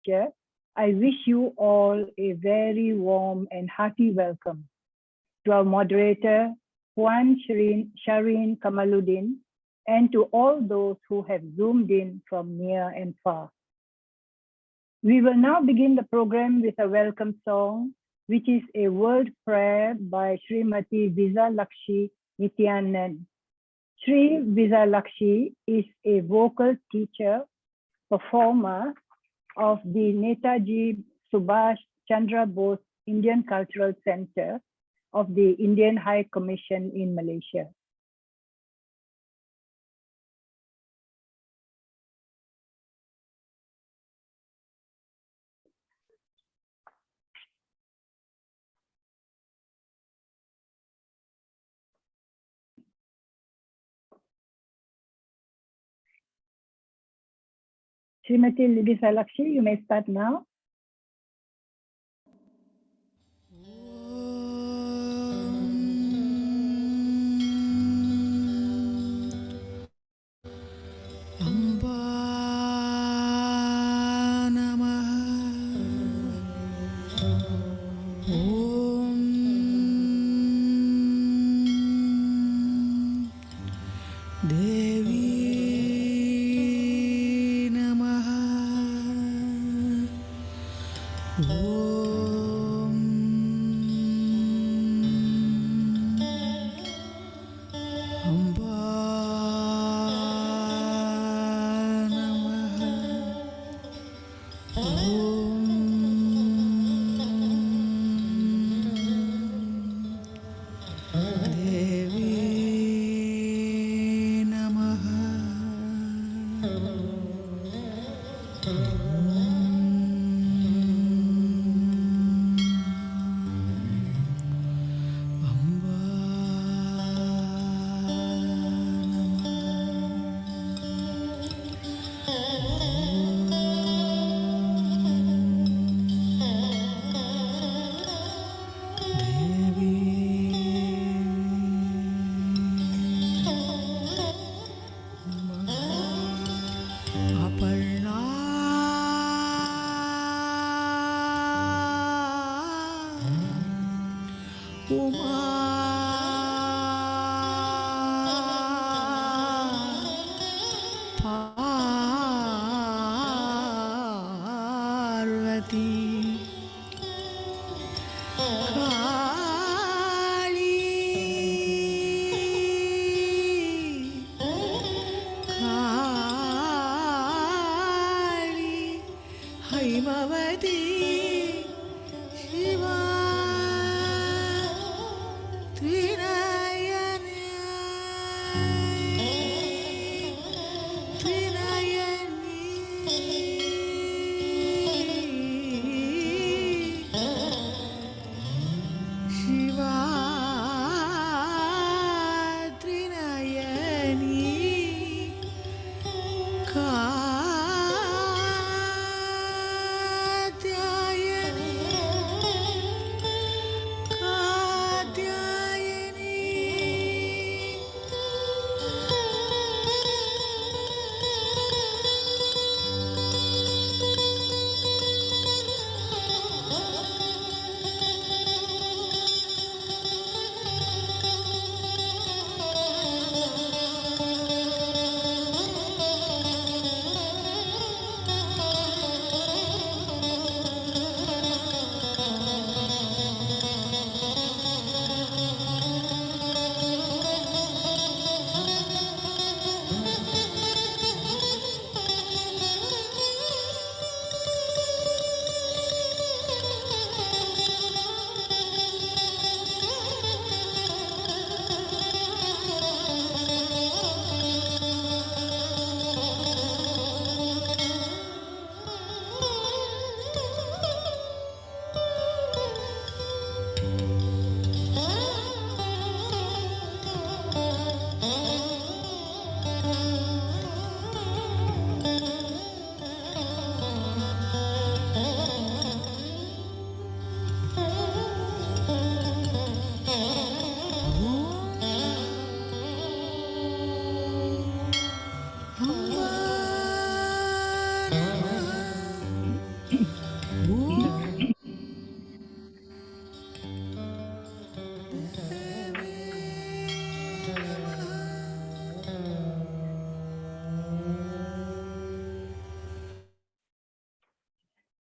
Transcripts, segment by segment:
Malaysia, I wish you all a very warm and hearty welcome to our moderator, Puan Shireen Kamaluddin, and to all those who have zoomed in from near and far. We will now begin the program with a welcome song, which is a word prayer by Srimati Visalakshi Nityanan. Sri Visalakshi is a vocal teacher, performer of the Netaji Subhash Chandra Bose Indian Cultural Center of the Indian High Commission in Malaysia. Srimati Visalakshi, you may start now.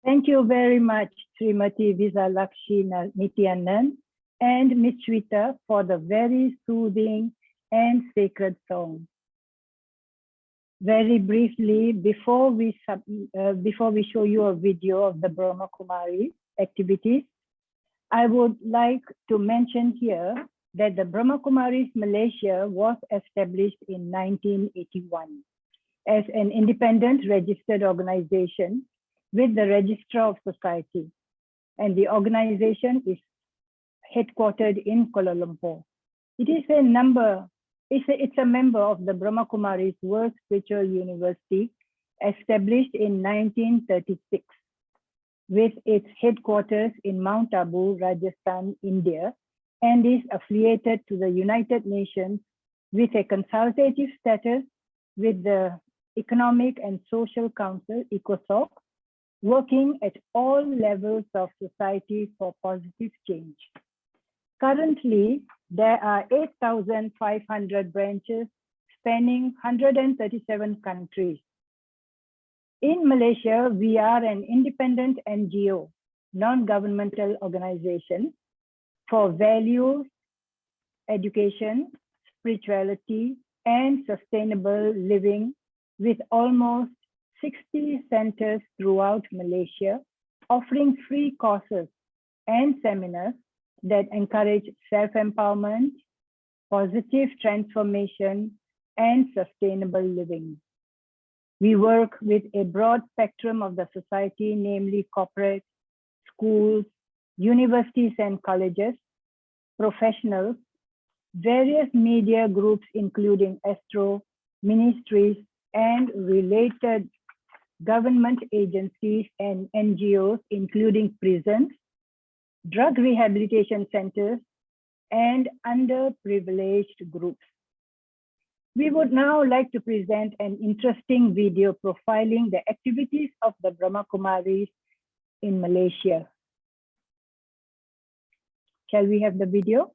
Thank you very much, Srimati Visalakshi Nityanand and Ms. Shweta for the very soothing and sacred song. Very briefly, before we show you a video of the Brahma Kumari activities, I would like to mention here that the Brahma Kumaris Malaysia was established in 1981 as an independent registered organization with the Registrar of Society, and the organization is headquartered in Kuala Lumpur. It is a member of the Brahma Kumaris World Spiritual University, established in 1936, with its headquarters in Mount Abu, Rajasthan, India, and is affiliated to the United Nations with a consultative status with the Economic and Social Council, ECOSOC, working at all levels of society for positive change. Currently, there are 8,500 branches spanning 137 countries. In Malaysia, we are an independent NGO, non-governmental organization for values, education, spirituality, and sustainable living, with almost 60 centers throughout Malaysia, offering free courses and seminars that encourage self-empowerment, positive transformation, and sustainable living. We work with a broad spectrum of the society, namely corporate, schools, universities and colleges, professionals, various media groups, including Astro, ministries, and related government agencies and NGOs, including prisons, drug rehabilitation centers, and underprivileged groups. We would now like to present an interesting video profiling the activities of the Brahma Kumaris in Malaysia. Shall we have the video?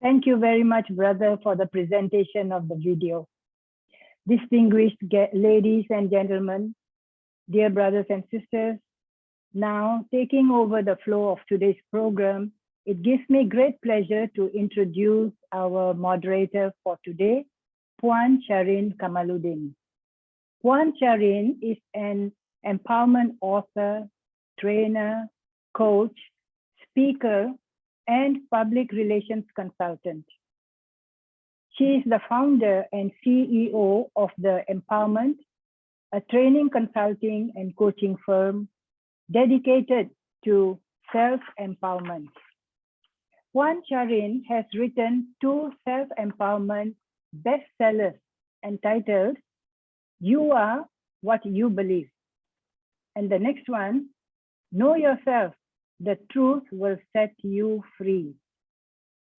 Thank you very much, brother, for the presentation of the video. Distinguished ladies and gentlemen, dear brothers and sisters, now taking over the flow of today's program, it gives me great pleasure to introduce our moderator for today, Puan Shareen Kamaluddin. Puan Shareen is an empowerment author, trainer, coach, speaker, and public relations consultant. She is the founder and CEO of The Empowerment, a training consulting and coaching firm dedicated to self-empowerment. Puan Shareen has written 2 self-empowerment bestsellers entitled You Are What You Believe. And the next one, Know Yourself, the Truth Will Set You Free.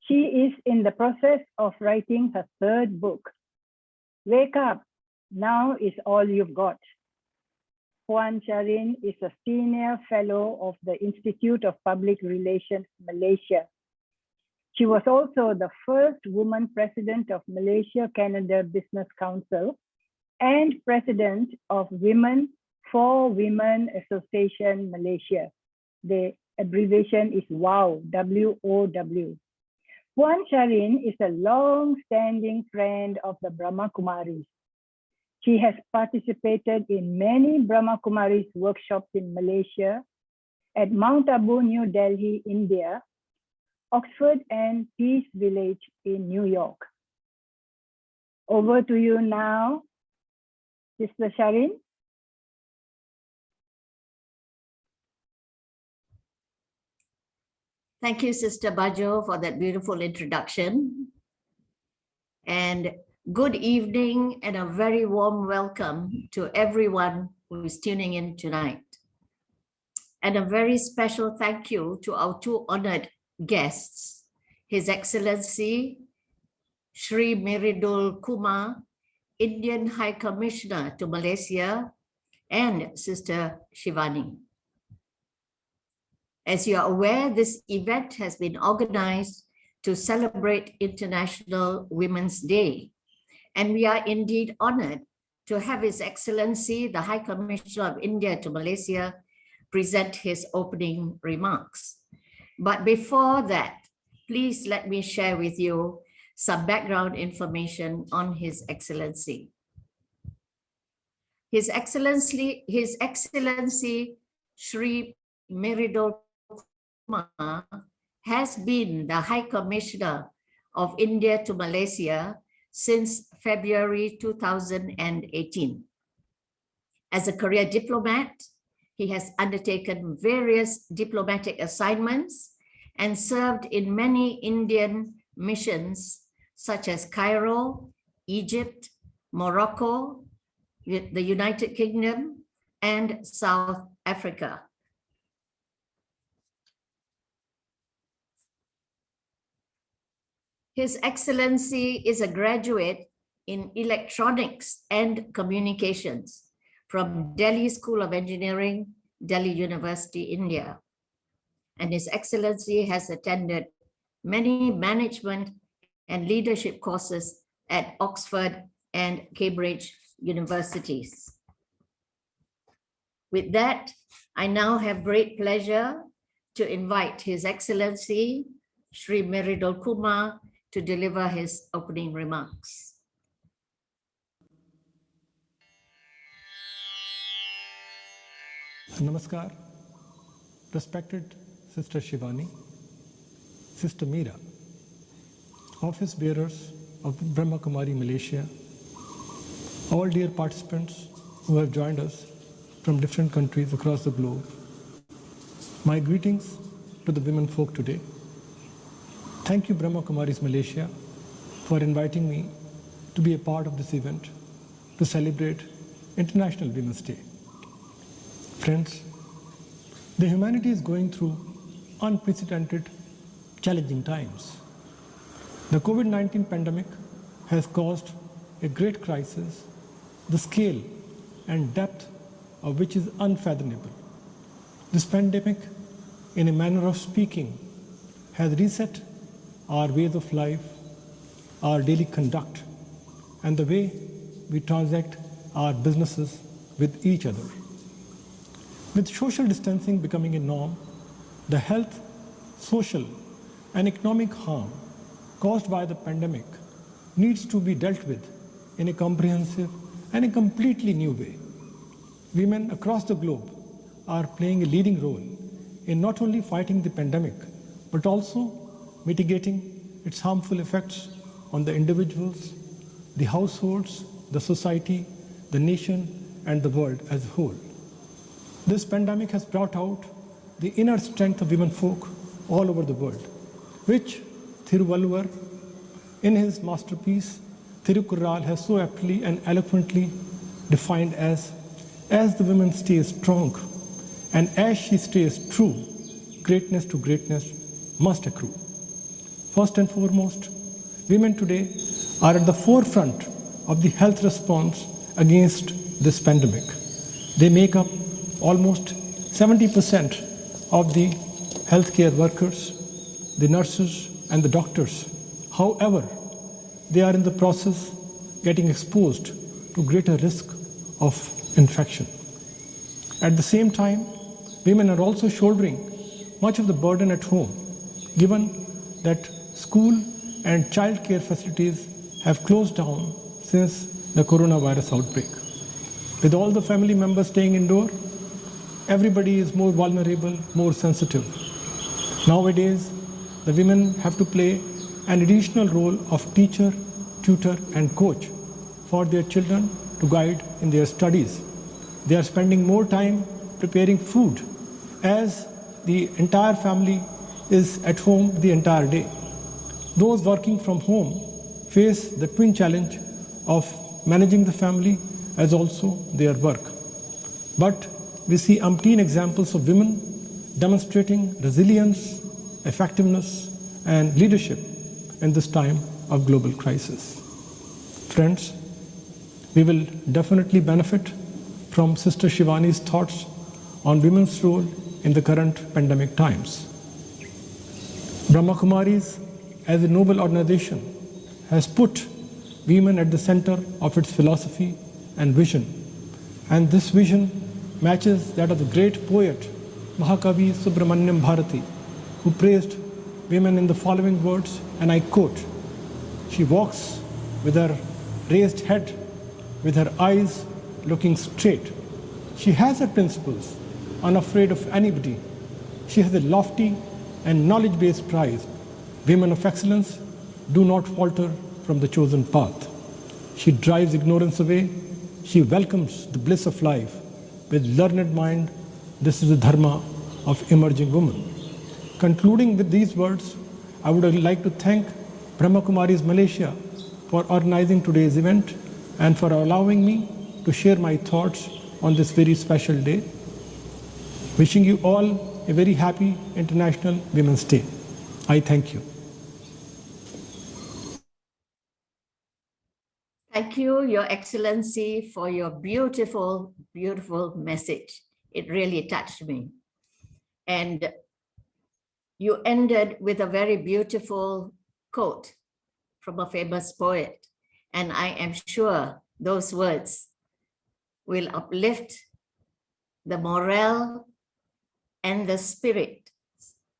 She is in the process of writing her 3rd book, Wake Up, Now Is All You've Got. Puan Shareen is a senior fellow of the Institute of Public Relations, Malaysia. She was also the first woman president of Malaysia-Canada Business Council and president of Women for Women Association Malaysia. The abbreviation is WOW, W-O-W. Puan Shareen is a long-standing friend of the Brahma Kumaris. She has participated in many Brahma Kumaris workshops in Malaysia, at Mount Abu, New Delhi, India, Oxford and Peace Village in New York. Over to you now, Sister Shareen. Thank you, Sister Bajo, for that beautiful introduction. And good evening and a very warm welcome to everyone who is tuning in tonight. And a very special thank you to our 2 honored guests, His Excellency Shri Meridul Kumar, Indian High Commissioner to Malaysia, and Sister Shivani. As you are aware, this event has been organized to celebrate International Women's Day. And we are indeed honored to have His Excellency, the High Commissioner of India to Malaysia, present his opening remarks. But before that, please let me share with you some background information on His Excellency. His Excellency Shri Meridul Kumar has been the High Commissioner of India to Malaysia since February 2018. As a career diplomat, he has undertaken various diplomatic assignments and served in many Indian missions such as Cairo, Egypt, Morocco, the United Kingdom, and South Africa. His Excellency is a graduate in Electronics and Communications from Delhi School of Engineering, Delhi University, India. And His Excellency has attended many management and leadership courses at Oxford and Cambridge universities. With that, I now have great pleasure to invite His Excellency Shri Meridul Kumar to deliver his opening remarks. Namaskar, respected Sister Shivani, Sister Meera, office bearers of Brahma Kumari Malaysia, all dear participants who have joined us from different countries across the globe. My greetings to the women folk today. Thank you, Brahma Kumaris Malaysia, for inviting me to be a part of this event to celebrate International Women's Day. Friends, the humanity is going through unprecedented, challenging times. The COVID-19 pandemic has caused a great crisis, the scale and depth of which is unfathomable. This pandemic, in a manner of speaking, has reset our ways of life, our daily conduct, and the way we transact our businesses with each other. With social distancing becoming a norm, the health, social, and economic harm caused by the pandemic needs to be dealt with in a comprehensive and a completely new way. Women across the globe are playing a leading role in not only fighting the pandemic, but also mitigating its harmful effects on the individuals, the households, the society, the nation, and the world as a whole. This pandemic has brought out the inner strength of women folk all over the world, which Thiruvalluvar, in his masterpiece, Thirukkural, has so aptly and eloquently defined as the women stay strong and as she stays true, greatness to greatness must accrue. First and foremost, women today are at the forefront of the health response against this pandemic. They make up almost 70% of the healthcare workers, the nurses, and the doctors. However, they are in the process getting exposed to greater risk of infection. At the same time, women are also shouldering much of the burden at home, given that school and childcare facilities have closed down since the coronavirus outbreak. With all the family members staying indoor, everybody is more vulnerable, more sensitive. Nowadays, the women have to play an additional role of teacher, tutor, and coach for their children to guide in their studies. They are spending more time preparing food as the entire family is at home the entire day. Those working from home face the twin challenge of managing the family as also their work. But we see umpteen examples of women demonstrating resilience, effectiveness, and leadership in this time of global crisis. Friends, we will definitely benefit from Sister Shivani's thoughts on women's role in the current pandemic times. Brahma Kumaris, as a noble organization, has put women at the center of its philosophy and vision. And this vision matches that of the great poet Mahakavi Subramanyam Bharati, who praised women in the following words, and I quote, "She walks with her raised head, with her eyes looking straight. She has her principles, unafraid of anybody. She has a lofty and knowledge-based pride. Women of excellence do not falter from the chosen path. She drives ignorance away. She welcomes the bliss of life. With learned mind, this is the dharma of emerging woman." Concluding with these words, I would like to thank Brahma Kumaris Malaysia for organizing today's event and for allowing me to share my thoughts on this very special day. Wishing you all a very happy International Women's Day. I thank you. Thank you, Your Excellency, for your beautiful, beautiful message. It really touched me. And you ended with a very beautiful quote from a famous poet. And I am sure those words will uplift the morale and the spirit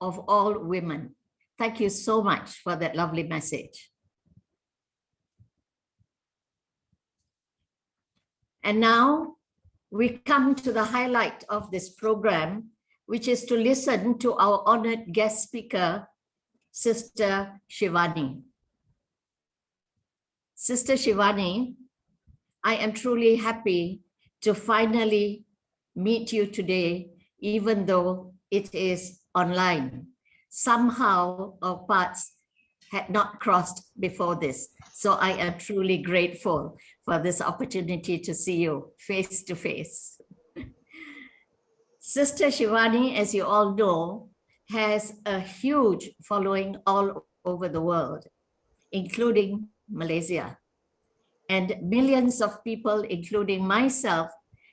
of all women. Thank you so much for that lovely message. And now we come to the highlight of this program, which is to listen to our honored guest speaker, Sister Shivani. Sister Shivani, I am truly happy to finally meet you today, even though it is online. Somehow our paths had not crossed before this. So I am truly grateful for this opportunity to see you face to face. Sister Shivani, as you all know, has a huge following all over the world, including Malaysia. And millions of people, including myself,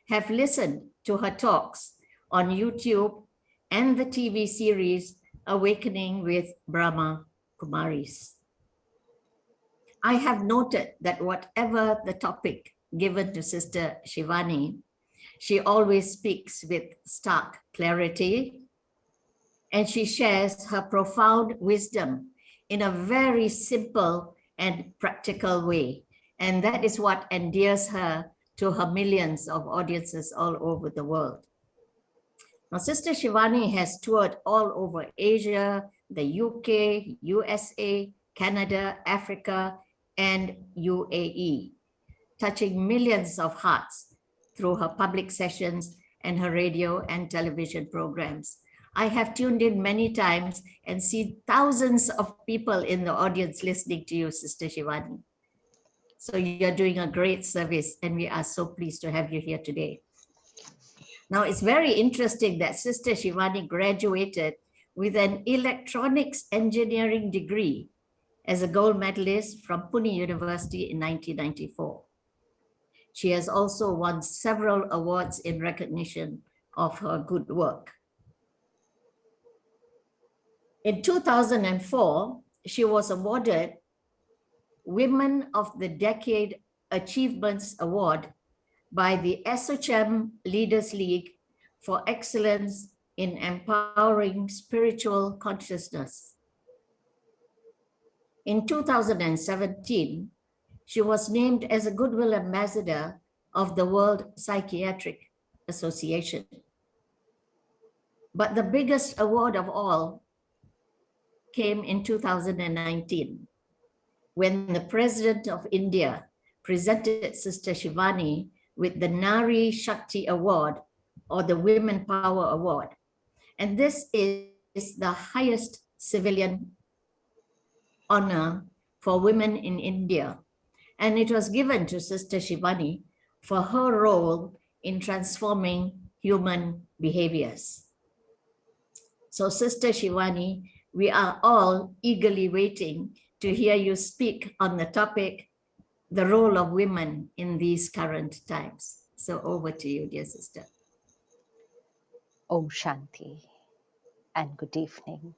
have listened to her talks on YouTube and the TV series Awakening with Brahma Kumaris. I have noted that whatever the topic given to Sister Shivani, she always speaks with stark clarity, and she shares her profound wisdom in a very simple and practical way. And that is what endears her to her millions of audiences all over the world. Now, Sister Shivani has toured all over Asia, the UK, USA, Canada, Africa, and UAE, touching millions of hearts through her public sessions and her radio and television programs. I have tuned in many times and see thousands of people in the audience listening to you, Sister Shivani. So you're doing a great service, and we are so pleased to have you here today. Now, it's very interesting that Sister Shivani graduated with an electronics engineering degree as a gold medalist from Pune University in 1994. She has also won several awards in recognition of her good work. In 2004, she was awarded Women of the Decade Achievements Award by the ASSOCHAM Leaders League for excellence in empowering spiritual consciousness. In 2017, she was named as a Goodwill Ambassador of the World Psychiatric Association. But the biggest award of all came in 2019, when the President of India presented Sister Shivani with the Nari Shakti Award, or the Women Power Award. And this is the highest civilian honor for women in India. And it was given to Sister Shivani for her role in transforming human behaviors. So, Sister Shivani, we are all eagerly waiting to hear you speak on the topic, the role of women in these current times. So over to you, dear sister. Om Shanti and good evening.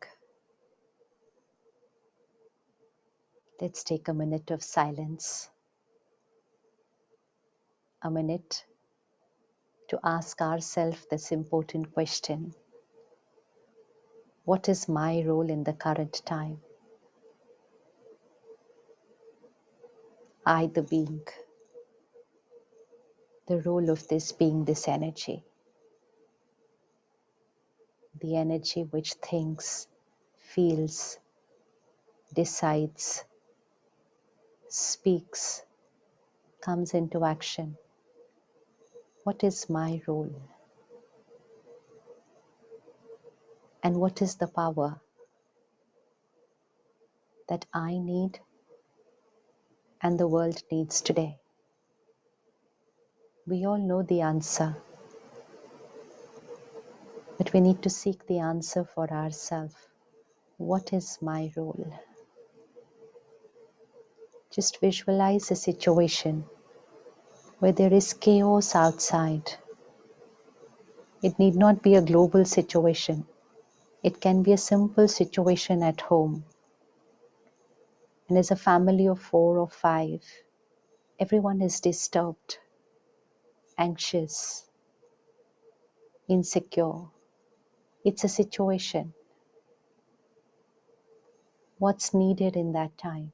Let's take a minute of silence, a minute to ask ourselves this important question: what is my role in the current time? I, the being, the role of this being, this energy, the energy which thinks, feels, decides, speaks, comes into action. What is my role? And what is the power that I need and the world needs today? We all know the answer, but we need to seek the answer for ourselves. What is my role? Just visualize a situation where there is chaos outside. It need not be a global situation. It can be a simple situation at home. And as a family of 4 or 5, everyone is disturbed, anxious, insecure. It's a situation. What's needed in that time?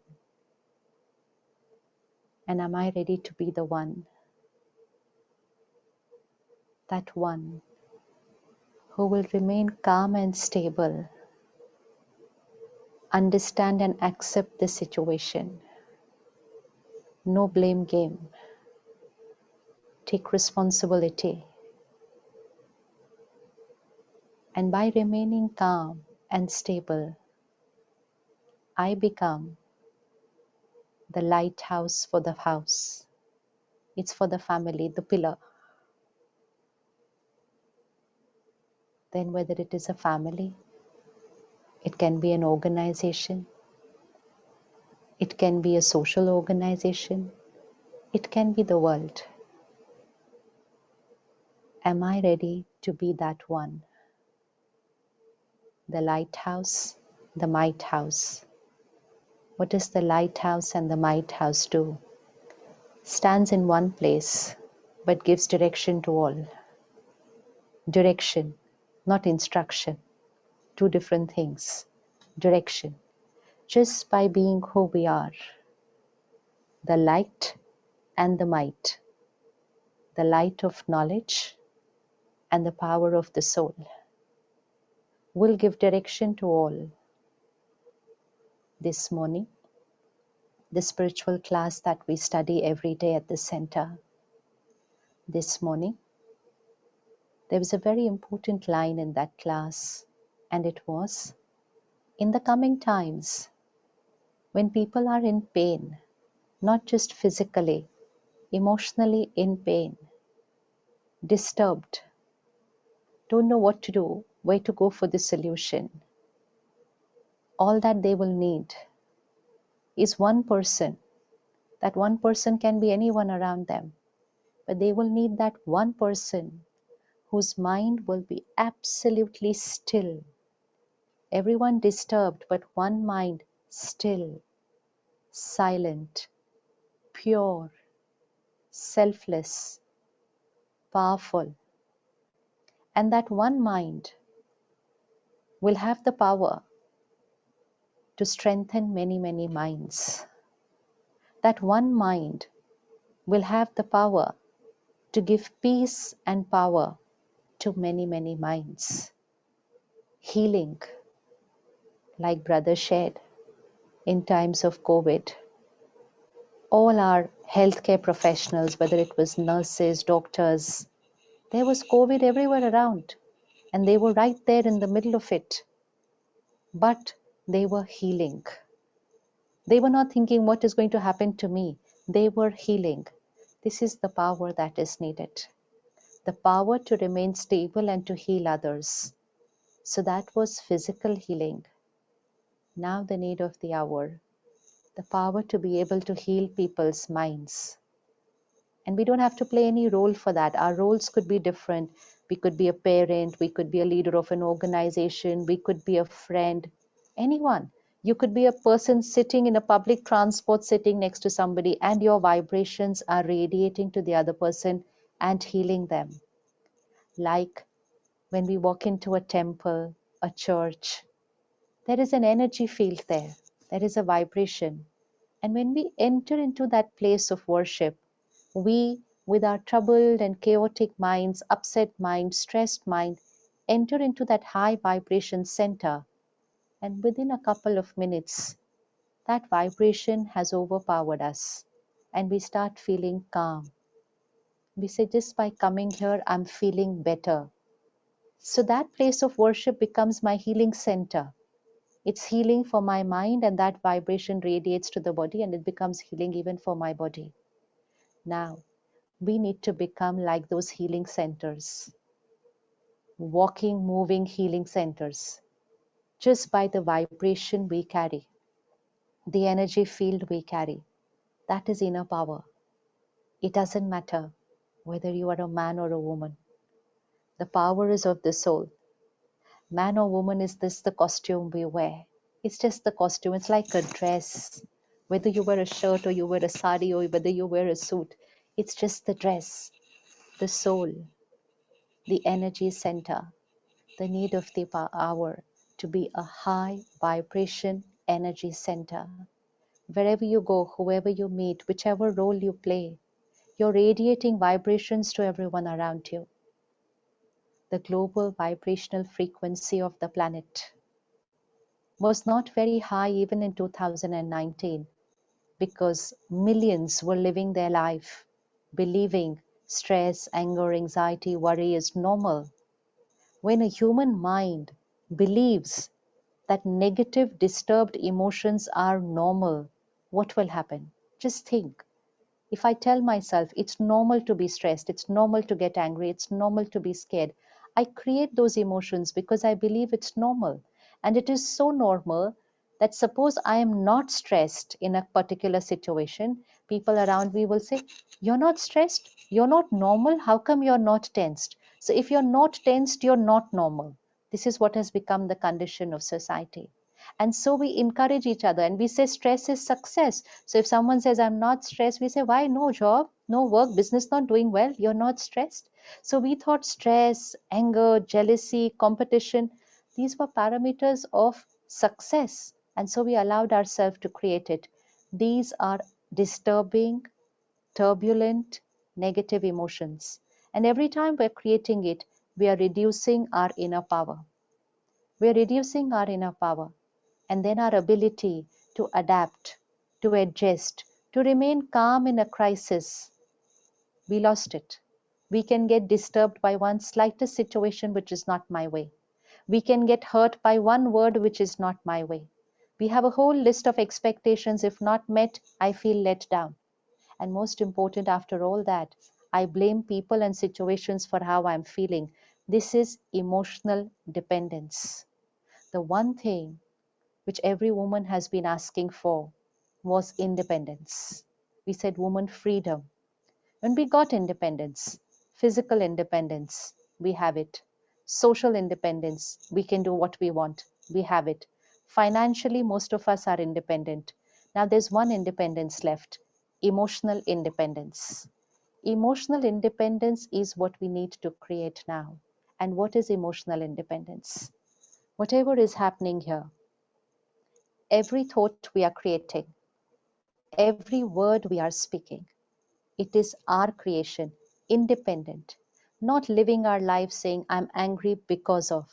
And am I ready to be the one? That one who will remain calm and stable, understand and accept the situation. No blame game. Take responsibility. And by remaining calm and stable, I become the lighthouse for the house. It's for the family, the pillar. Then whether it is a family, it can be an organization, it can be a social organization, it can be the world. Am I ready to be that one? The lighthouse, the might house, What does the lighthouse and the might house do? Stands in one place, but gives direction to all. Direction, not instruction. Two different things. Direction. Just by being who we are. The light and the might. The light of knowledge and the power of the soul will give direction to all. This morning, the spiritual class that we study every day at the center. This morning, there was a very important line in that class, and it was, in the coming times, when people are in pain, not just physically, emotionally in pain, disturbed, don't know what to do, where to go for the solution, all that they will need is one person. That one person can be anyone around them, but they will need that one person whose mind will be absolutely still. Everyone disturbed, but one mind still, silent, pure, selfless, powerful. And that one mind will have the power to strengthen many, many minds. That one mind will have the power to give peace and power to many, many minds. Healing, like Brother shared, in times of COVID. All our healthcare professionals, whether it was nurses, doctors, there was COVID everywhere around, and they were right there in the middle of it. But they were healing. They were not thinking what is going to happen to me. They were healing. This is the power that is needed. The power to remain stable and to heal others. So that was physical healing. Now the need of the hour, the power to be able to heal people's minds. And we don't have to play any role for that. Our roles could be different. We could be a parent, we could be a leader of an organization, we could be a friend, anyone. You could be a person sitting in a public transport, sitting next to somebody, and your vibrations are radiating to the other person and healing them. Like when we walk into a temple, a church, there is an energy field there. There is a vibration. And when we enter into that place of worship, we, with our troubled and chaotic minds, upset mind, stressed mind, enter into that high vibration center. And within a couple of minutes, that vibration has overpowered us. And we start feeling calm. We say, just by coming here, I'm feeling better. So that place of worship becomes my healing center. It's healing for my mind, and that vibration radiates to the body, and it becomes healing even for my body. Now, we need to become like those healing centers, walking, moving healing centers, just by the vibration we carry, the energy field we carry. That is inner power. It doesn't matter whether you are a man or a woman. The power is of the soul. Man or woman, is this the costume we wear? It's just the costume. It's like a dress. Whether you wear a shirt or you wear a sari or whether you wear a suit, it's just the dress. The soul, the energy center, the need of the hour to be a high vibration energy center. Wherever you go, whoever you meet, whichever role you play, you're radiating vibrations to everyone around you. The global vibrational frequency of the planet was not very high even in 2019 because millions were living their life believing stress, anger, anxiety, worry is normal. When a human mind believes that negative, disturbed emotions are normal, what will happen? Just think. If I tell myself it's normal to be stressed, it's normal to get angry, it's normal to be scared, I create those emotions because I believe it's normal. And it is so normal that suppose I am not stressed in a particular situation, people around me will say, you're not stressed, you're not normal, how come you're not tensed? So if you're not tensed, you're not normal. This is what has become the condition of society. And so we encourage each other and we say stress is success. So if someone says, I'm not stressed, we say, why? No job, no work, business not doing well, you're not stressed. So we thought stress, anger, jealousy, competition, these were parameters of success. And so we allowed ourselves to create it. These are disturbing, turbulent, negative emotions. And every time we're creating it, we are reducing our inner power. We're reducing our inner power. And then our ability to adapt, to adjust, to remain calm in a crisis, we lost it. We can get disturbed by one slightest situation which is not my way. We can get hurt by one word which is not my way. We have a whole list of expectations. If not met, I feel let down. And most important, after all that, I blame people and situations for how I'm feeling. This is emotional dependence. The one thing which every woman has been asking for was independence. We said woman freedom. When we got independence, physical independence, we have it. Social independence, we can do what we want, we have it. Financially, most of us are independent. Now there's one independence left, emotional independence. Emotional independence is what we need to create now. And what is emotional independence? Whatever is happening here, every thought we are creating, every word we are speaking, it is our creation, independent, not living our life saying, I'm angry because of,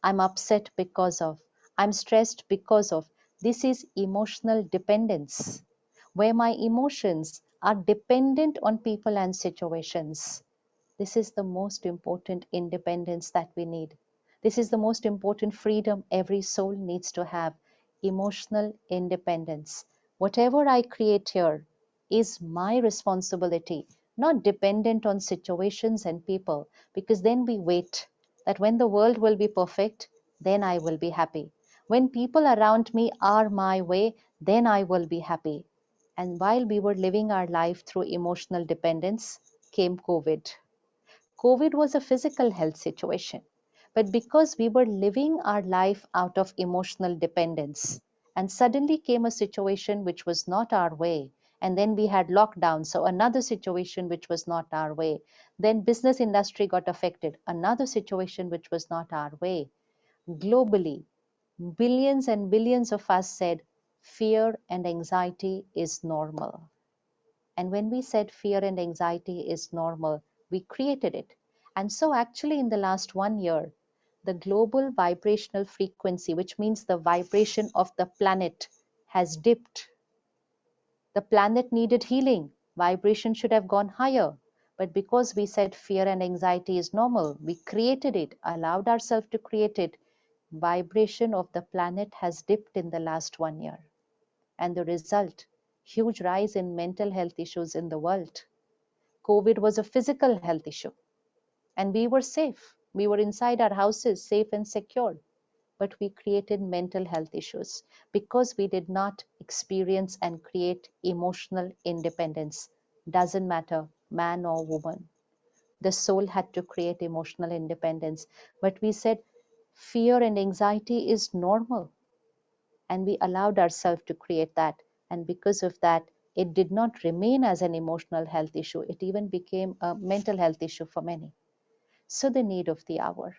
I'm upset because of, I'm stressed because of. This is emotional dependence, where my emotions are dependent on people and situations. This is the most important independence that we need. This is the most important freedom every soul needs to have, emotional independence. Whatever I create here is my responsibility, not dependent on situations and people, because then we wait that when the world will be perfect, then I will be happy. When people around me are my way, then I will be happy. And while we were living our life through emotional dependence, came COVID. COVID was a physical health situation. But because we were living our life out of emotional dependence, and suddenly came a situation which was not our way, and then we had lockdown, so another situation which was not our way. Then business industry got affected, another situation which was not our way. Globally, billions and billions of us said, fear and anxiety is normal. And when we said fear and anxiety is normal, we created it. And so, actually, in the last 1 year, the global vibrational frequency, which means the vibration of the planet, has dipped. The planet needed healing. Vibration should have gone higher. But because we said fear and anxiety is normal, we created it, allowed ourselves to create it. Vibration of the planet has dipped in the last 1 year. And the result, huge rise in mental health issues in the world. COVID was a physical health issue, and we were safe. We were inside our houses, safe and secure. But we created mental health issues because we did not experience and create emotional independence. Doesn't matter, man or woman. The soul had to create emotional independence. But we said fear and anxiety is normal. And we allowed ourselves to create that. And because of that, it did not remain as an emotional health issue. It even became a mental health issue for many. So the need of the hour.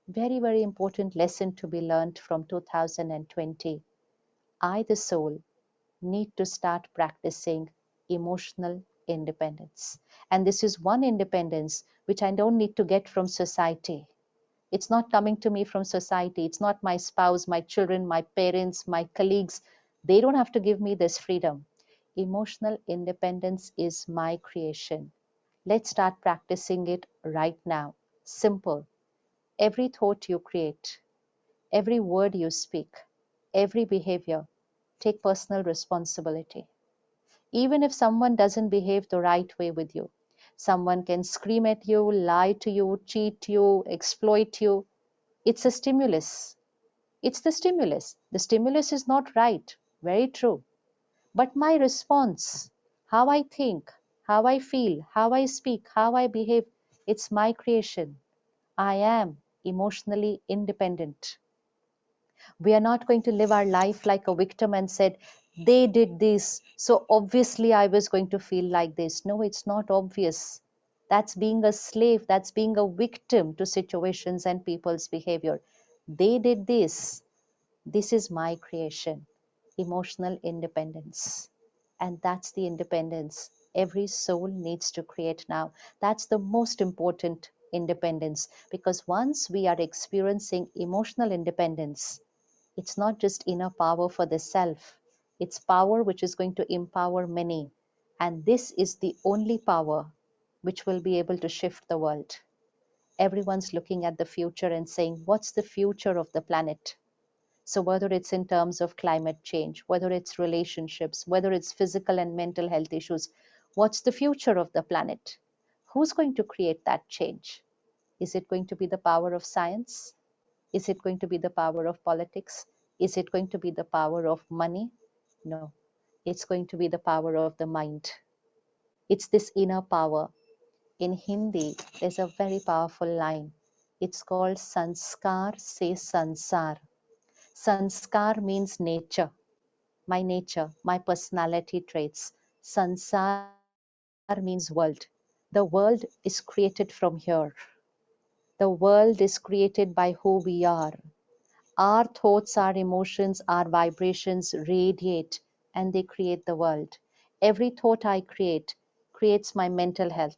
Very, very important lesson to be learned from 2020. I, the soul, need to start practicing emotional independence. And this is one independence which I don't need to get from society. It's not coming to me from society. It's not my spouse, my children, my parents, my colleagues. They don't have to give me this freedom. Emotional independence is my creation. Let's start practicing it right now. Simple. Every thought you create, every word you speak, every behavior, take personal responsibility. Even if someone doesn't behave the right way with you, someone can scream at you, lie to you, cheat you, exploit you. It's a stimulus. It's the stimulus. The stimulus is not right. Very true. But my response, how I think, how I feel, how I speak, how I behave, it's my creation. I am emotionally independent. We are not going to live our life like a victim and said, they did this, so obviously I was going to feel like this. No, it's not obvious. That's being a slave, that's being a victim to situations and people's behavior. They did this. This is my creation. Emotional independence. And that's the independence every soul needs to create now. That's the most important independence, because once we are experiencing emotional independence, it's not just inner power for the self, it's power which is going to empower many. And this is the only power which will be able to shift the world. Everyone's looking at the future and saying, what's the future of the planet? So whether it's in terms of climate change, whether it's relationships, whether it's physical and mental health issues, what's the future of the planet? Who's going to create that change? Is it going to be the power of science? Is it going to be the power of politics? Is it going to be the power of money? No, it's going to be the power of the mind. It's this inner power. In Hindi, there's a very powerful line. It's called Sanskar se Sansar. Sanskar means nature, my personality traits. Sansar means world. The world is created from here. The world is created by who we are. Our thoughts, our emotions, our vibrations radiate and they create the world. Every thought I create creates my mental health.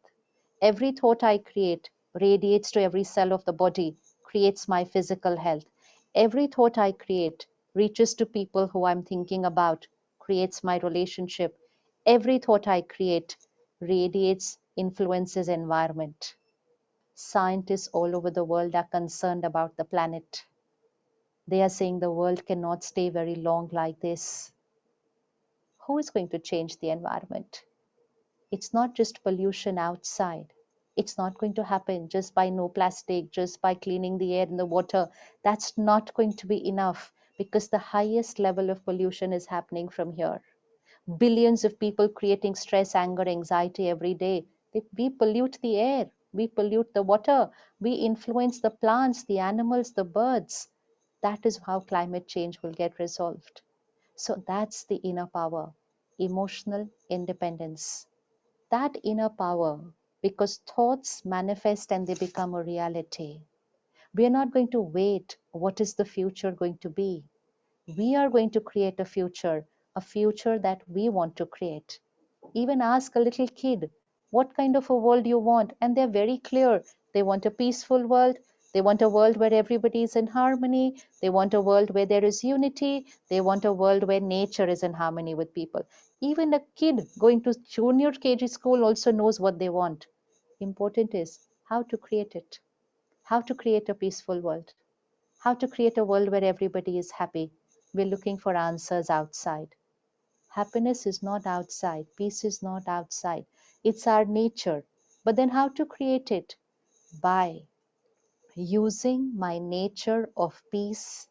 Every thought I create radiates to every cell of the body, creates my physical health. Every thought I create reaches to people who I'm thinking about, creates my relationship. Every thought I create radiates, influences environment. Scientists all over the world are concerned about the planet. They are saying the world cannot stay very long like this. Who is going to change the environment? It's not just pollution outside. It's not going to happen just by no plastic, just by cleaning the air and the water. That's not going to be enough, because the highest level of pollution is happening from here. Billions of people creating stress, anger, anxiety every day. We pollute the air, we pollute the water, we influence the plants, the animals, the birds. That is how climate change will get resolved. So that's the inner power, emotional independence. That inner power, because thoughts manifest and they become a reality. We are not going to wait, what is the future going to be? We are going to create a future that we want to create. Even ask a little kid, what kind of a world you want? And they're very clear. They want a peaceful world. They want a world where everybody is in harmony. They want a world where there is unity. They want a world where nature is in harmony with people. Even a kid going to junior KG school also knows what they want. Important is how to create it, how to create a peaceful world, how to create a world where everybody is happy. We're looking for answers outside. Happiness is not outside. Peace is not outside. It's our nature. But then how to create it? By using my nature of peace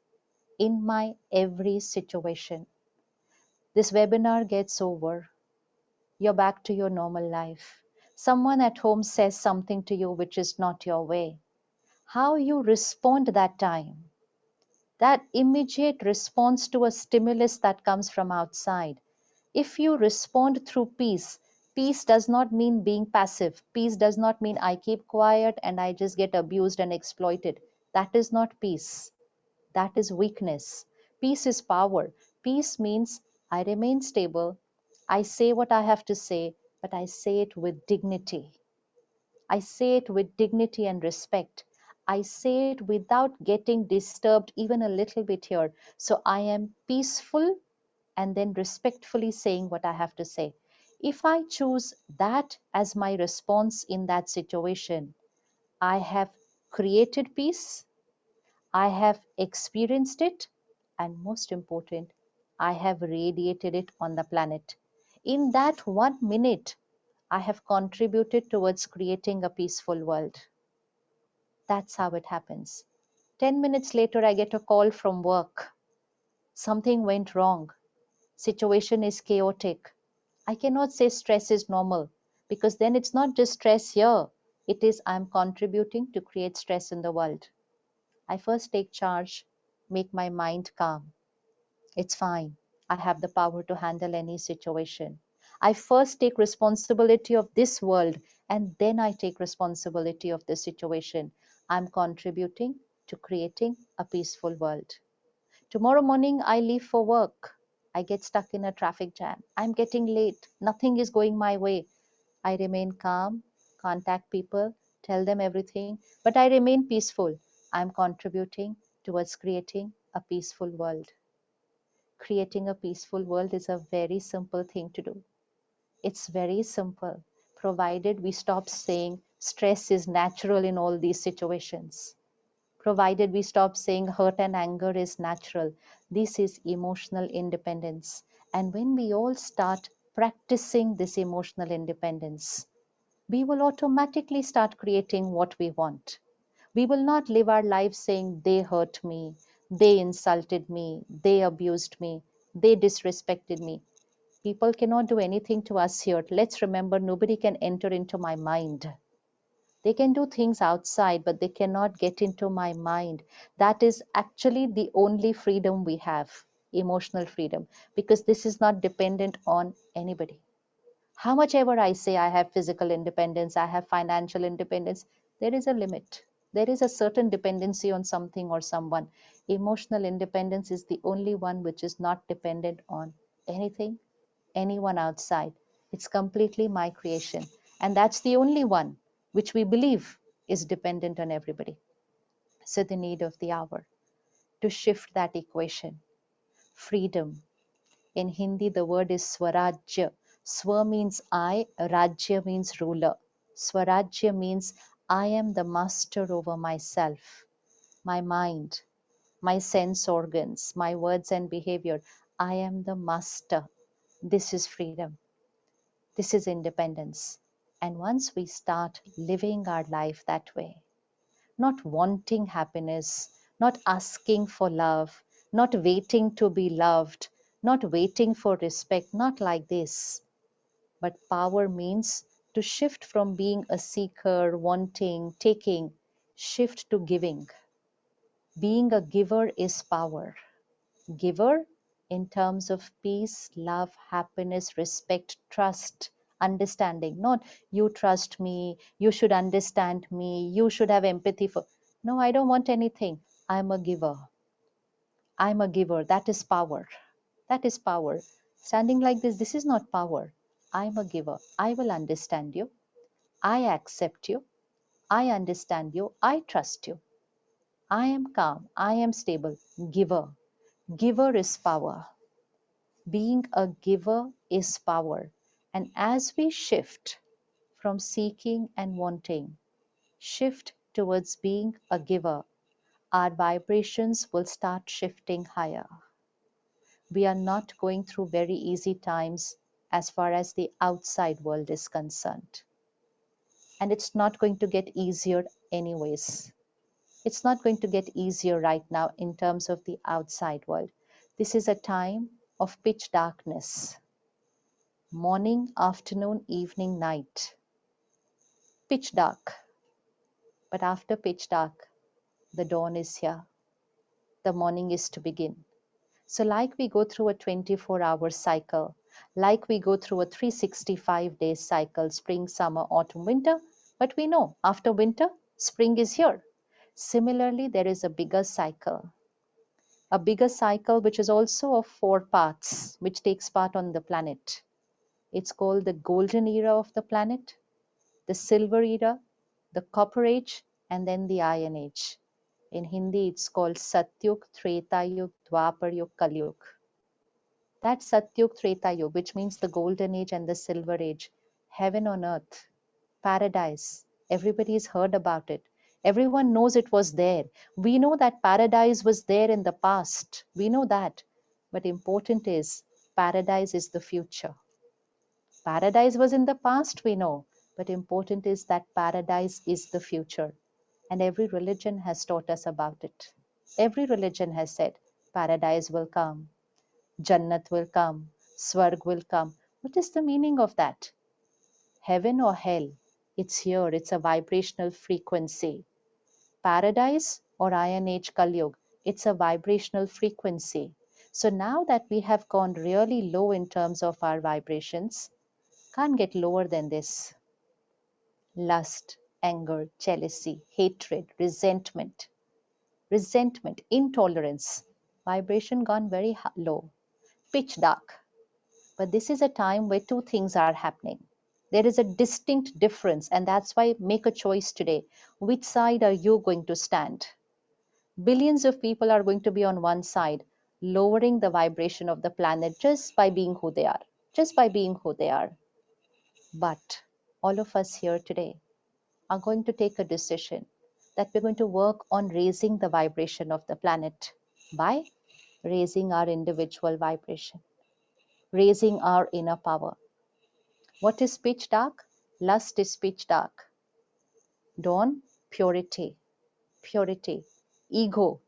in my every situation. This webinar gets over. You're back to your normal life. Someone at home says something to you which is not your way. How you respond that time, that immediate response to a stimulus that comes from outside. If you respond through peace, peace does not mean being passive. Peace does not mean I keep quiet and I just get abused and exploited. That is not peace. That is weakness. Peace is power. Peace means I remain stable. I say what I have to say, but I say it with dignity. I say it with dignity and respect. I say it without getting disturbed even a little bit here. So I am peaceful and then respectfully saying what I have to say. If I choose that as my response in that situation, I have created peace, I have experienced it, and most important, I have radiated it on the planet. In that 1 minute, I have contributed towards creating a peaceful world. That's how it happens. 10 minutes later, I get a call from work. Something went wrong. Situation is chaotic. I cannot say stress is normal, because then it's not just stress here. It is I'm contributing to create stress in the world. I first take charge. make my mind calm. It's fine. I have the power to handle any situation. I first take responsibility of this world and then I take responsibility of the situation. I'm contributing to creating a peaceful world. Tomorrow morning, I leave for work. I get stuck in a traffic jam. I'm getting late. Nothing is going my way. I remain calm, contact people, tell them everything, but I remain peaceful. I'm contributing towards creating a peaceful world. Creating a peaceful world is a very simple thing to do. It's very simple, provided we stop saying stress is natural in all these situations. Provided we stop saying hurt and anger is natural. This is emotional independence. And when we all start practicing this emotional independence, we will automatically start creating what we want. We will not live our lives saying they hurt me, they insulted me, they abused me, they disrespected me. People cannot do anything to us here. Let's remember, nobody can enter into my mind. They can do things outside, but they cannot get into my mind. That is actually the only freedom we have, emotional freedom, because this is not dependent on anybody. How much ever I say I have physical independence, I have financial independence, there is a limit. There is a certain dependency on something or someone. Emotional independence is the only one which is not dependent on anything, anyone outside. It's completely my creation. And that's the only one which we believe is dependent on everybody. So the need of the hour to shift that equation. Freedom. In Hindi, the word is Swarajya. Swa means I, Rajya means ruler. Swarajya means I am the master over myself, my mind, my sense organs, my words and behavior. I am the master. This is freedom. This is independence. And once we start living our life that way, not wanting happiness, not asking for love, not waiting to be loved, not waiting for respect, not like this. But power means to shift from being a seeker, wanting, taking, shift to giving. Being a giver is power. Giver in terms of peace, love, happiness, respect, trust, understanding. Not you trust me, you should understand me, you should have empathy for. No, I don't want anything. I'm a giver. I'm a giver. That is power. That is power. Standing like this is not power. I'm a giver. I will understand you. I accept you. I understand you. I trust you. I am calm. I am stable. Giver. Giver is power. Being a giver is power. And as we shift from seeking and wanting, shift towards being a giver, our vibrations will start shifting higher. We are not going through very easy times as far as the outside world is concerned. And it's not going to get easier anyways. It's not going to get easier right now in terms of the outside world. This is a time of pitch darkness. Morning, afternoon, evening, night. Pitch dark. But after pitch dark, the dawn is here. The morning is to begin. So like we go through a 24-hour cycle, like we go through a 365-day cycle, spring, summer, autumn, winter, but we know after winter, spring is here. Similarly, there is a bigger cycle which is also of 4 parts, which takes part on the planet. It's called the golden era of the planet, the silver era, the copper age, and then the iron age. In Hindi, it's called Satyug, Treta Yug, Dwapar Yug, Kali Yug. That Satyug, Treta Yug, which means the golden age and the silver age, heaven on earth, paradise. Everybody's heard about it. Everyone knows it was there. We know that paradise was there in the past. We know that. But important is, paradise is the future. Paradise was in the past, we know, but important is that paradise is the future. And every religion has taught us about it. Every religion has said, paradise will come, Jannat will come, Swarg will come. What is the meaning of that? Heaven or hell? It's here, it's a vibrational frequency. Paradise or Iron Age Kali Yuga, It's a vibrational frequency. So now that we have gone really low in terms of our vibrations, can't get lower than this. Lust, anger, jealousy, hatred, resentment, intolerance, vibration gone very low, pitch dark. But this is a time where two things are happening. There is a distinct difference, and that's why make a choice today. Which side are you going to stand? Billions of people are going to be on one side, lowering the vibration of the planet just by being who they are, just by being who they are. But all of us here today are going to take a decision that we're going to work on raising the vibration of the planet by raising our individual vibration, raising our inner power. What is pitch dark? Lust is pitch dark. Dawn, purity, ego,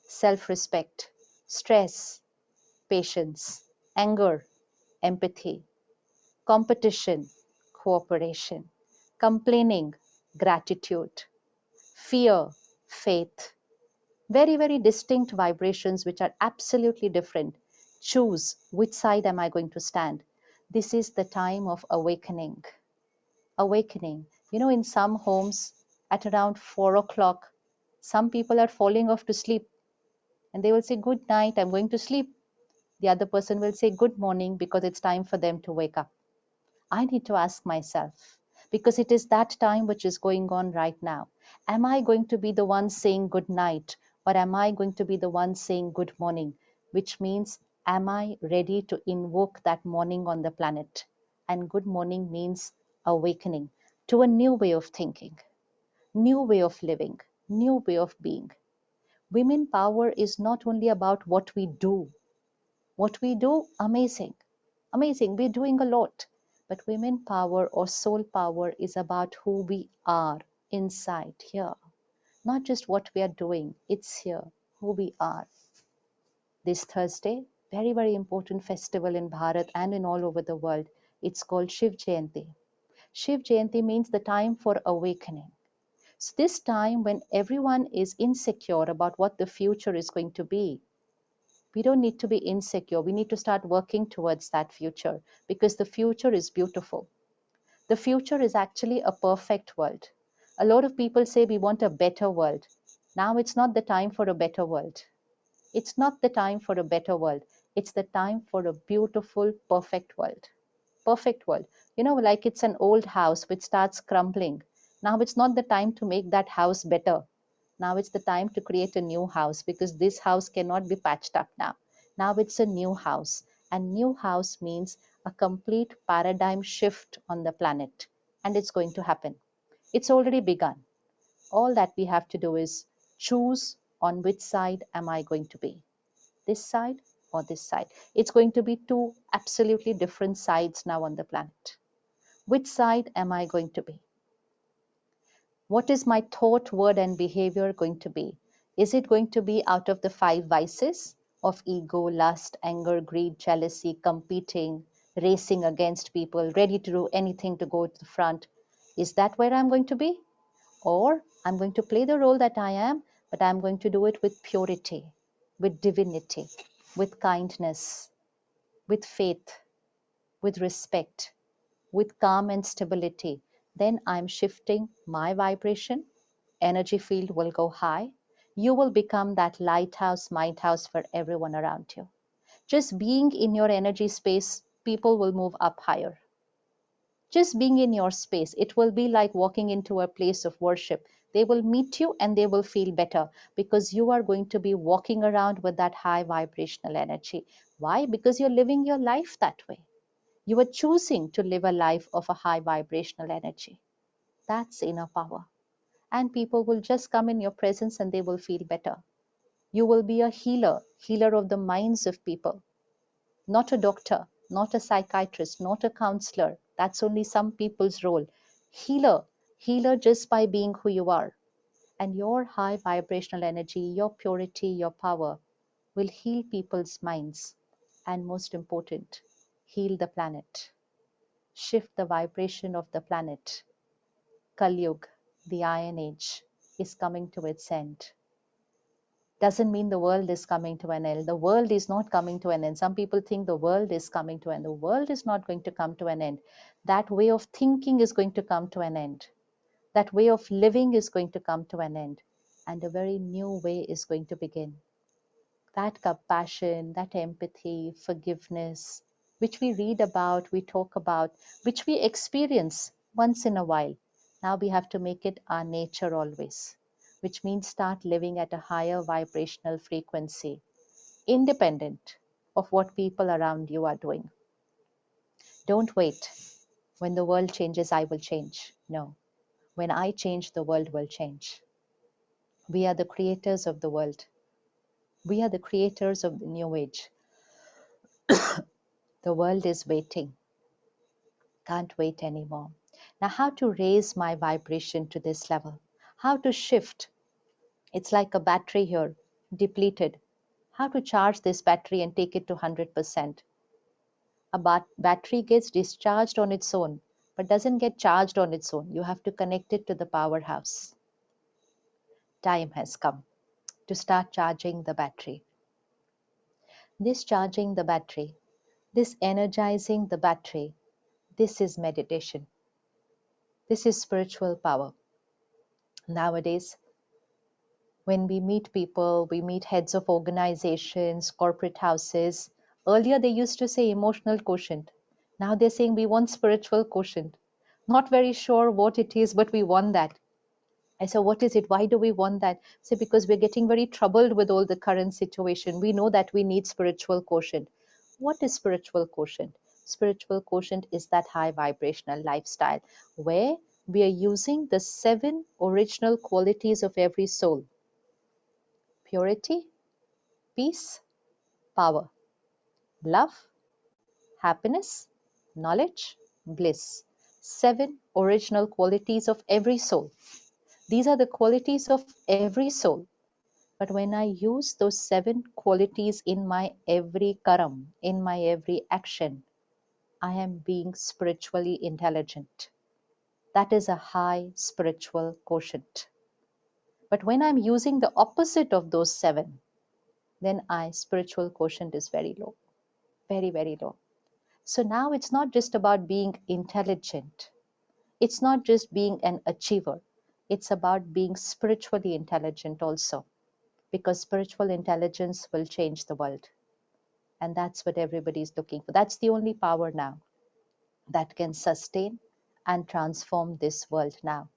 self-respect, stress, patience, anger, empathy, competition, cooperation, complaining, gratitude, fear, faith. Very, very distinct vibrations which are absolutely different. Choose which side am I going to stand. This is the time of awakening. Awakening. You know, in some homes at around 4 o'clock, some people are falling off to sleep and they will say, "Good night, I'm going to sleep." The other person will say, "Good morning," because it's time for them to wake up. I need to ask myself, because it is that time which is going on right now. Am I going to be the one saying good night, or am I going to be the one saying good morning? Which means, am I ready to invoke that morning on the planet? And good morning means awakening to a new way of thinking, new way of living, new way of being. Women power is not only about what we do. What we do, amazing. Amazing. We're doing a lot. But women power or soul power is about who we are inside here. Not just what we are doing. It's here, who we are. This Thursday, very, very important festival in Bharat and in all over the world. It's called Shiv Jayanti. Shiv Jayanti means the time for awakening. So this time when everyone is insecure about what the future is going to be, we don't need to be insecure. We need to start working towards that future because the future is beautiful. The future is actually a perfect world. A lot of people say we want a better world. Now it's not the time for a better world. It's not the time for a better world. It's the time for a beautiful, perfect world. Perfect world. You know, like it's an old house which starts crumbling. Now it's not the time to make that house better. Now it's the time to create a new house because this house cannot be patched up now. Now it's a new house. And new house means a complete paradigm shift on the planet. And it's going to happen. It's already begun. All that we have to do is choose on which side am I going to be. This side or this side. It's going to be two absolutely different sides now on the planet. Which side am I going to be? What is my thought, word, and behavior going to be? Is it going to be out of the 5 vices of ego, lust, anger, greed, jealousy, competing, racing against people, ready to do anything to go to the front? Is that where I'm going to be? Or I'm going to play the role that I am, but I'm going to do it with purity, with divinity, with kindness, with faith, with respect, with calm and stability. Then I'm shifting my vibration. Energy field will go high. You will become that lighthouse, mind house for everyone around you. Just being in your energy space, people will move up higher. Just being in your space, it will be like walking into a place of worship. They will meet you and they will feel better because you are going to be walking around with that high vibrational energy. Why? Because you're living your life that way. You are choosing to live a life of a high vibrational energy. That's inner power. And people will just come in your presence and they will feel better. You will be a healer, healer of the minds of people. Not a doctor, not a psychiatrist, not a counselor. That's only some people's role. Healer, healer just by being who you are. And your high vibrational energy, your purity, your power will heal people's minds. And most important, heal the planet. Shift the vibration of the planet. Kali Yuga, the Iron Age, is coming to its end. doesn't mean the world is coming to an end. The world is not coming to an end. Some people think the world is coming to an end. The world is not going to come to an end. That way of thinking is going to come to an end. That way of living is going to come to an end. And a very new way is going to begin. That compassion, that empathy, forgiveness, which we read about, we talk about, which we experience once in a while. Now we have to make it our nature always, which means start living at a higher vibrational frequency, independent of what people around you are doing. Don't wait. When the world changes, I will change. No. When I change, the world will change. We are the creators of the world. We are the creators of the new age. The world is waiting. Can't wait anymore. Now, how to raise my vibration to this level? How to shift? It's like a battery here, depleted. How to charge this battery and take it to 100%? A battery gets discharged on its own, but doesn't get charged on its own. You have to connect it to the powerhouse. Time has come to start charging the battery. This charging the battery, this energizing the battery, this is meditation. This is spiritual power. Nowadays, when we meet people, we meet heads of organizations, corporate houses. Earlier, they used to say emotional quotient. Now they're saying we want spiritual quotient. Not very sure what it is, but we want that. I said, what is it? Why do we want that? I said, because we're getting very troubled with all the current situation. We know that we need spiritual quotient. What is spiritual quotient? Spiritual quotient is that high vibrational lifestyle where we are using the 7 original qualities of every soul: purity, peace, power, love, happiness, knowledge, bliss. 7 original qualities of every soul. These are the qualities of every soul. But when I use those 7 qualities in my every karam, in my every action, I am being spiritually intelligent. That is a high spiritual quotient. But when I'm using the opposite of those 7, then my spiritual quotient is very low, very, very low. So now it's not just about being intelligent. It's not just being an achiever. It's about being spiritually intelligent also, because spiritual intelligence will change the world. And that's what everybody's looking for. That's the only power now that can sustain and transform this world now.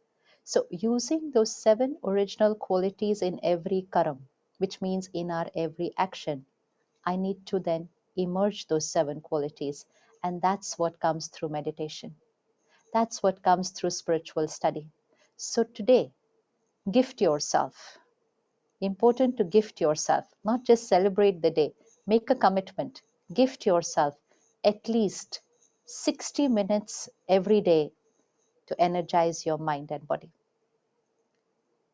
So using those 7 original qualities in every karam, which means in our every action, I need to then emerge those 7 qualities. And that's what comes through meditation. That's what comes through spiritual study. So today, gift yourself. Important to gift yourself, not just celebrate the day. Make a commitment. Gift yourself at least 60 minutes every day to energize your mind and body.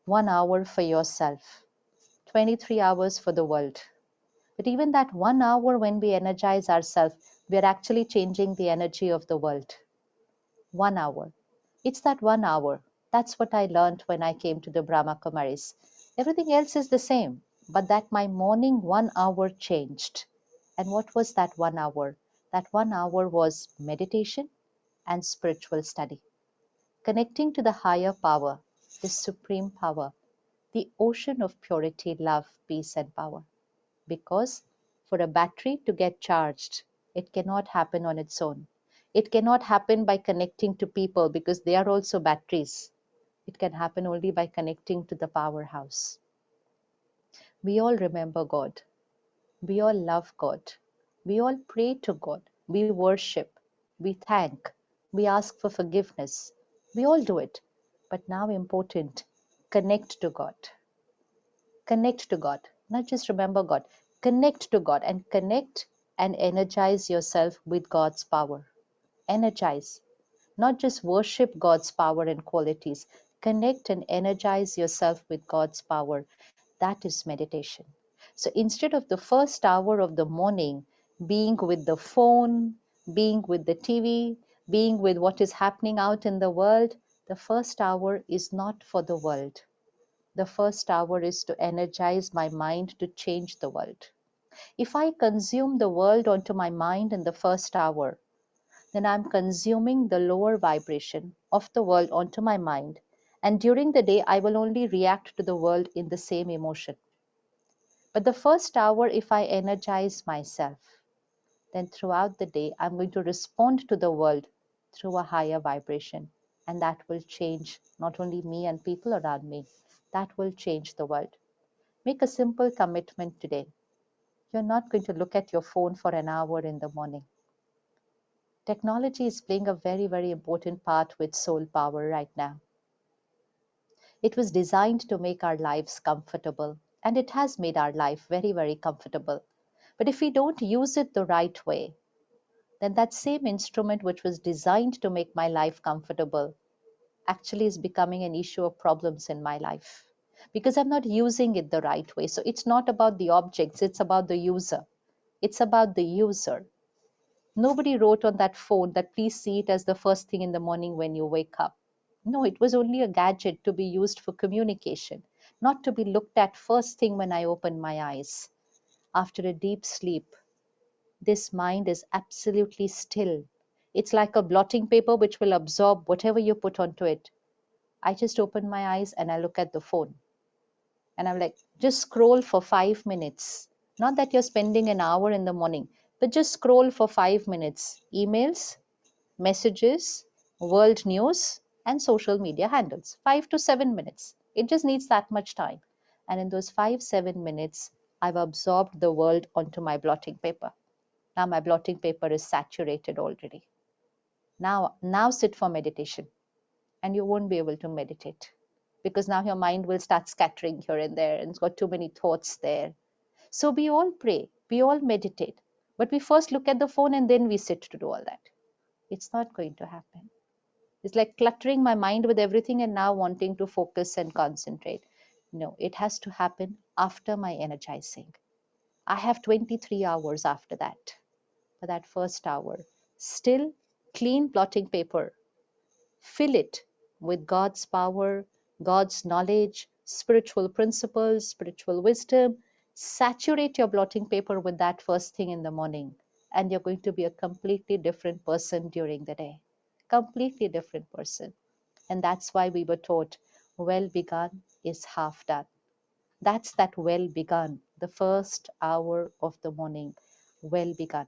1 hour for yourself, 23 hours for the world. But even that 1 hour when we energize ourselves, we are actually changing the energy of the world. 1 hour. It's that 1 hour. That's what I learned when I came to the Brahma Kumaris. Everything else is the same, but that my morning 1 hour changed. And what was that 1 hour? That 1 hour was meditation and spiritual study. Connecting to the higher power, the supreme power, the ocean of purity, love, peace, and power. Because for a battery to get charged, it cannot happen on its own. It cannot happen by connecting to people because they are also batteries. It can happen only by connecting to the powerhouse. We all remember God. We all love God. We all pray to God. We worship. We thank. We ask for forgiveness. We all do it. But now important, connect to God. Connect to God. Not just remember God. Connect to God and connect and energize yourself with God's power. Energize. Not just worship God's power and qualities. Connect and energize yourself with God's power. That is meditation. So instead of the first hour of the morning being with the phone, being with the TV, being with what is happening out in the world, the first hour is not for the world. The first hour is to energize my mind to change the world. If I consume the world onto my mind in the first hour, then I'm consuming the lower vibration of the world onto my mind. And during the day, I will only react to the world in the same emotion. But the first hour, if I energize myself, then throughout the day, I'm going to respond to the world through a higher vibration. And that will change not only me and people around me, that will change the world. Make a simple commitment today. You're not going to look at your phone for an hour in the morning. Technology is playing a very, very important part with soul power right now. It was designed to make our lives comfortable, and it has made our life very, very comfortable. But if we don't use it the right way, then that same instrument which was designed to make my life comfortable actually is becoming an issue of problems in my life because I'm not using it the right way. So it's not about the objects, it's about the user. It's about the user. Nobody wrote on that phone that please see it as the first thing in the morning when you wake up. No, it was only a gadget to be used for communication, not to be looked at first thing when I open my eyes. After a deep sleep, this mind is absolutely still. It's like a blotting paper which will absorb whatever you put onto it. I just open my eyes and I look at the phone. And I'm like, just scroll for 5 minutes. Not that you're spending an hour in the morning, but just scroll for 5 minutes. Emails, messages, world news, and social media handles. 5 to 7 minutes. It just needs that much time. And in those 5, 7 minutes, I've absorbed the world onto my blotting paper. Now my blotting paper is saturated already. Now sit for meditation, and you won't be able to meditate because now your mind will start scattering here and there and it's got too many thoughts there. So we all pray, we all meditate, but we first look at the phone and then we sit to do all that. It's not going to happen. It's like cluttering my mind with everything and now wanting to focus and concentrate. No, it has to happen after my energizing. I have 23 hours after that. For that first hour, still clean blotting paper. Fill it with God's power, God's knowledge, spiritual principles, spiritual wisdom. Saturate your blotting paper with that first thing in the morning, and you're going to be a completely different person during the day. Completely different person. And that's why we were taught well begun is half done. That's that well begun, the first hour of the morning, well begun.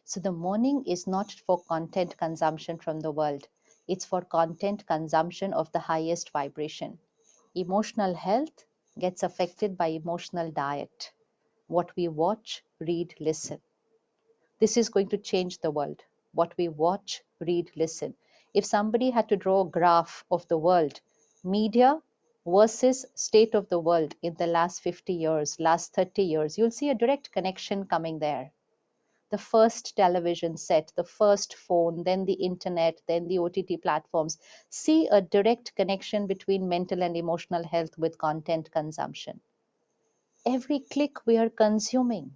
So the morning is not for content consumption from the world. It's for content consumption of the highest vibration. Emotional health gets affected by emotional diet. What we watch, read, listen. This is going to change the world. What we watch, read, listen. If somebody had to draw a graph of the world, media versus state of the world in the last 50 years, last 30 years, you'll see a direct connection coming there. The first television set, the first phone, then the internet, then the OTT platforms, see a direct connection between mental and emotional health with content consumption. Every click we are consuming,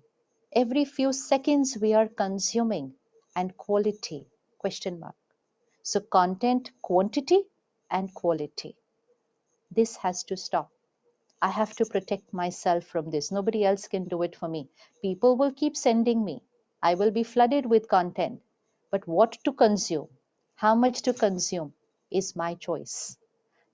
every few seconds we are consuming, and quality, question mark. So content, quantity and quality. This has to stop. I have to protect myself from this. Nobody else can do it for me. People will keep sending me. I will be flooded with content. But what to consume, how much to consume is my choice.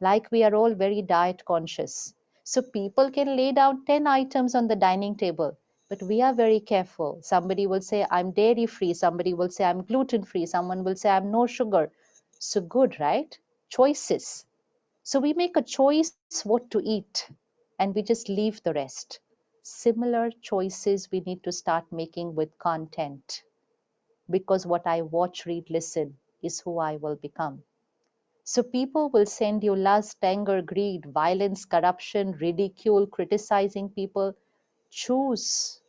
Like we are all very diet conscious. So people can lay down 10 items on the dining table, but we are very careful. Somebody will say, I'm dairy free. Somebody will say, I'm gluten free. Someone will say, I'm no sugar. So good, right? Choices. So we make a choice what to eat and we just leave the rest. Similar choices we need to start making with content because what I watch, read, listen is who I will become. So people will send you lust, anger, greed, violence, corruption, ridicule, criticizing people. Choose.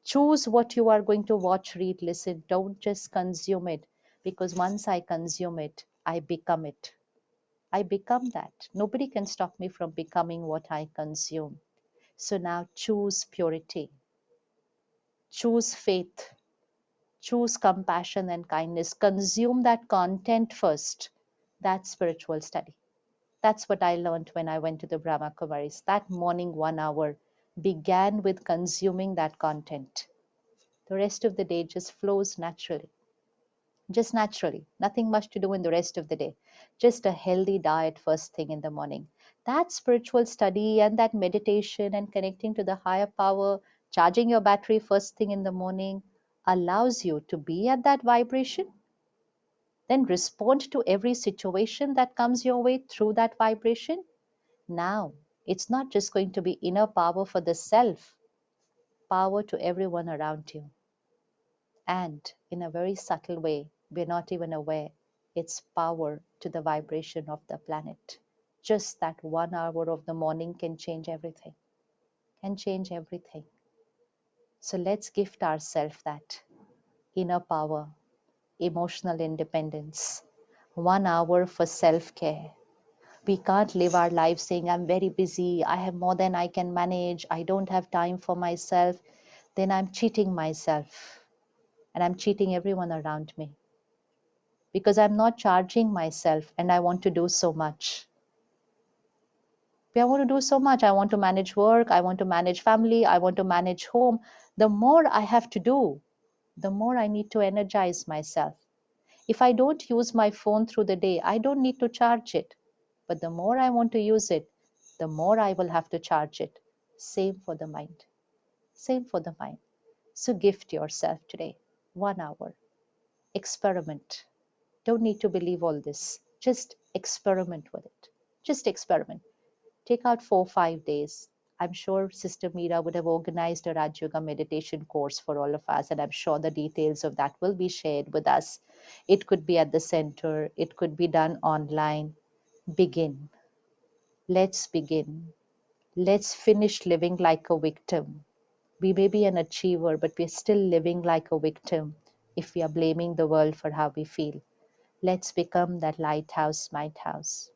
Choose what you are going to watch, read, listen. Don't just consume it because once I consume it, I become it. I become that. Nobody can stop me from becoming what I consume. So now choose purity, choose faith, choose compassion and kindness. Consume that content first. That's spiritual study. That's what I learned when I went to the Brahma Kumaris. That morning 1 hour began with consuming that content. The rest of the day just flows naturally. Just naturally. Nothing much to do in the rest of the day. Just a healthy diet first thing in the morning. That spiritual study and that meditation and connecting to the higher power, charging your battery first thing in the morning allows you to be at that vibration, then respond to every situation that comes your way through that vibration. Now, it's not just going to be inner power for the self, power to everyone around you. And in a very subtle way, we're not even aware, it's power to the vibration of the planet. Just that 1 hour of the morning can change everything, can change everything. So let's gift ourselves that inner power, emotional independence, 1 hour for self-care. We can't live our life saying, I'm very busy, I have more than I can manage, I don't have time for myself. Then I'm cheating myself and I'm cheating everyone around me because I'm not charging myself and I want to do so much. I want to do so much. I want to manage work, I want to manage family, I want to manage home. The more I have to do, the more I need to energize myself. If I don't use my phone through the day, I don't need to charge it. But the more I want to use it, the more I will have to charge it. Same for the mind. Same for the mind. So gift yourself today 1 hour. Experiment. Don't need to believe all this. Just experiment with it. Just experiment. Take out 4-5 days. I'm sure Sister Meera would have organized a Raj Yoga meditation course for all of us, and I'm sure the details of that will be shared with us. It could be at the center, it could be done online. Begin. Let's begin. Let's finish living like a victim. We may be an achiever, but we're still living like a victim if we are blaming the world for how we feel. Let's become that lighthouse, might house,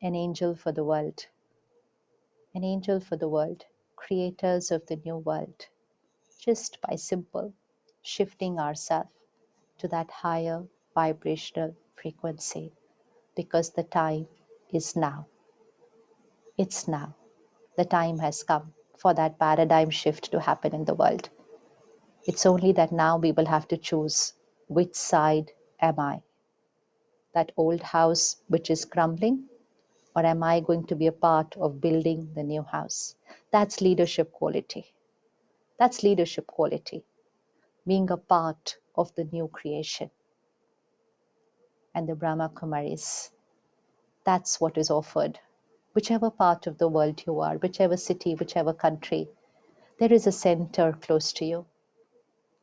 an angel for the world. An angel for the world, creators of the new world, just by simple shifting ourselves to that higher vibrational frequency, because the time is now. It's now. The time has come for that paradigm shift to happen in the world. It's only that now we will have to choose which side am I? That old house which is crumbling, or am I going to be a part of building the new house? That's leadership quality. That's leadership quality, being a part of the new creation. And the Brahma Kumaris, that's what is offered. Whichever part of the world you are, whichever city, whichever country, there is a center close to you.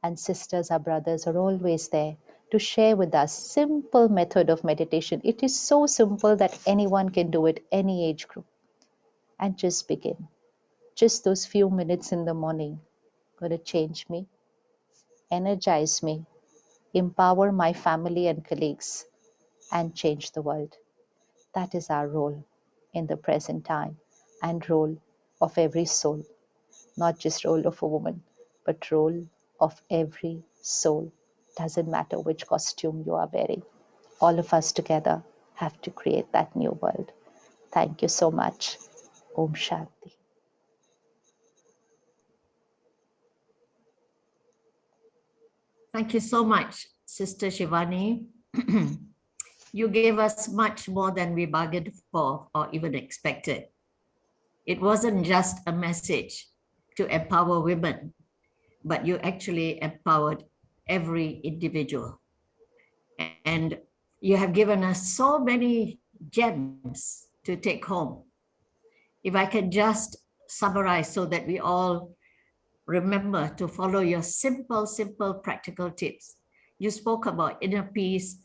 And sisters or brothers are always there to share with us simple method of meditation. It is so simple that anyone can do it, any age group. And just begin. Just those few minutes in the morning going to change me, energize me, empower my family and colleagues, and change the world. That is our role in the present time, and role of every soul, not just role of a woman, but role of every soul. Doesn't matter which costume you are wearing. All of us together have to create that new world. Thank you so much. Om Shanti. Thank you so much, Sister Shivani. You gave us much more than we bargained for or even expected. It wasn't just a message to empower women, but you actually empowered every individual. And you have given us so many gems to take home. If I can just summarize so that we all remember to follow your simple, practical tips. You spoke about inner peace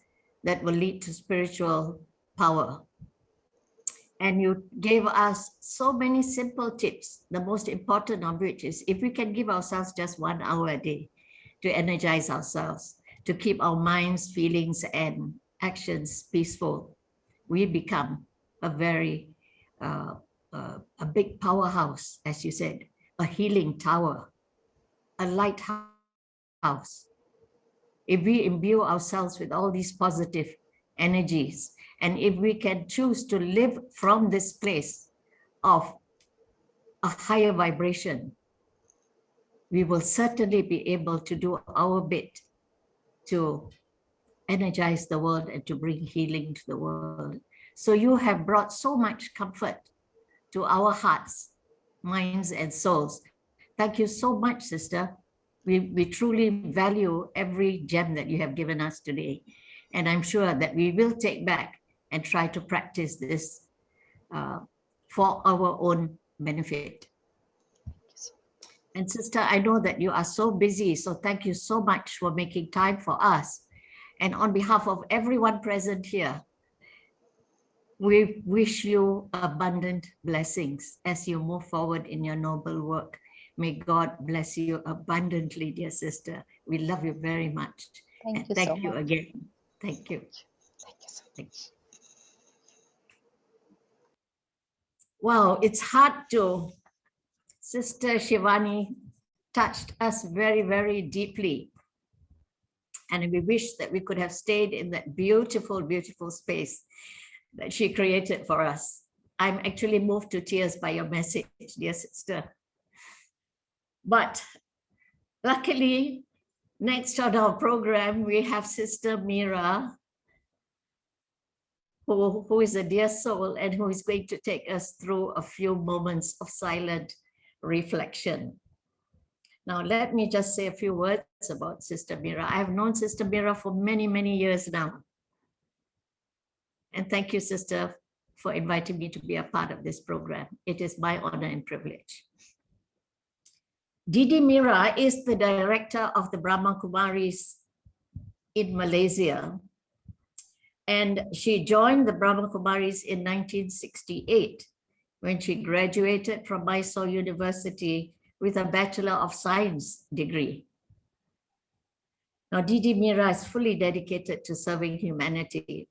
that will lead to spiritual power. And you gave us so many simple tips, the most important of which is if we can give ourselves just 1 hour a day to energize ourselves, to keep our minds, feelings, and actions peaceful, we become a very, a big powerhouse, as you said, a healing tower, a lighthouse. If we imbue ourselves with all these positive energies And if we can choose to live from this place of a higher vibration, we will certainly be able to do our bit to energize the world and to bring healing to the world. So you have brought so much comfort to our hearts, minds, and souls. Thank you so much, sister. We truly value every gem that you have given us today. And I'm sure that we will take back and try to practice this for our own benefit. And sister, I know that you are so busy, so thank you so much for making time for us. And on behalf of everyone present here, we wish you abundant blessings as you move forward in your noble work. May God bless you abundantly, dear sister. We love you very much. Thank And you thank so you much. again. Thank you. Thank you so Thank much. Wow, it's hard to, Sister Shivani touched us very, very deeply. And we wish that we could have stayed in that beautiful, beautiful space that she created for us. I'm actually moved to tears by your message, dear sister. But luckily, next on our program, we have Sister Mira, who is a dear soul and who is going to take us through a few moments of silent reflection. Now, let me just say a few words about Sister Mira. I have known Sister Mira for many, many years now. And thank you, Sister, for inviting me to be a part of this program. It is my honor and privilege. Didi Mira is the director of the Brahma Kumaris in Malaysia. And she joined the Brahma Kumaris in 1968 when she graduated from Mysore University with a Bachelor of Science degree. Now, Didi Mira is fully dedicated to serving humanity,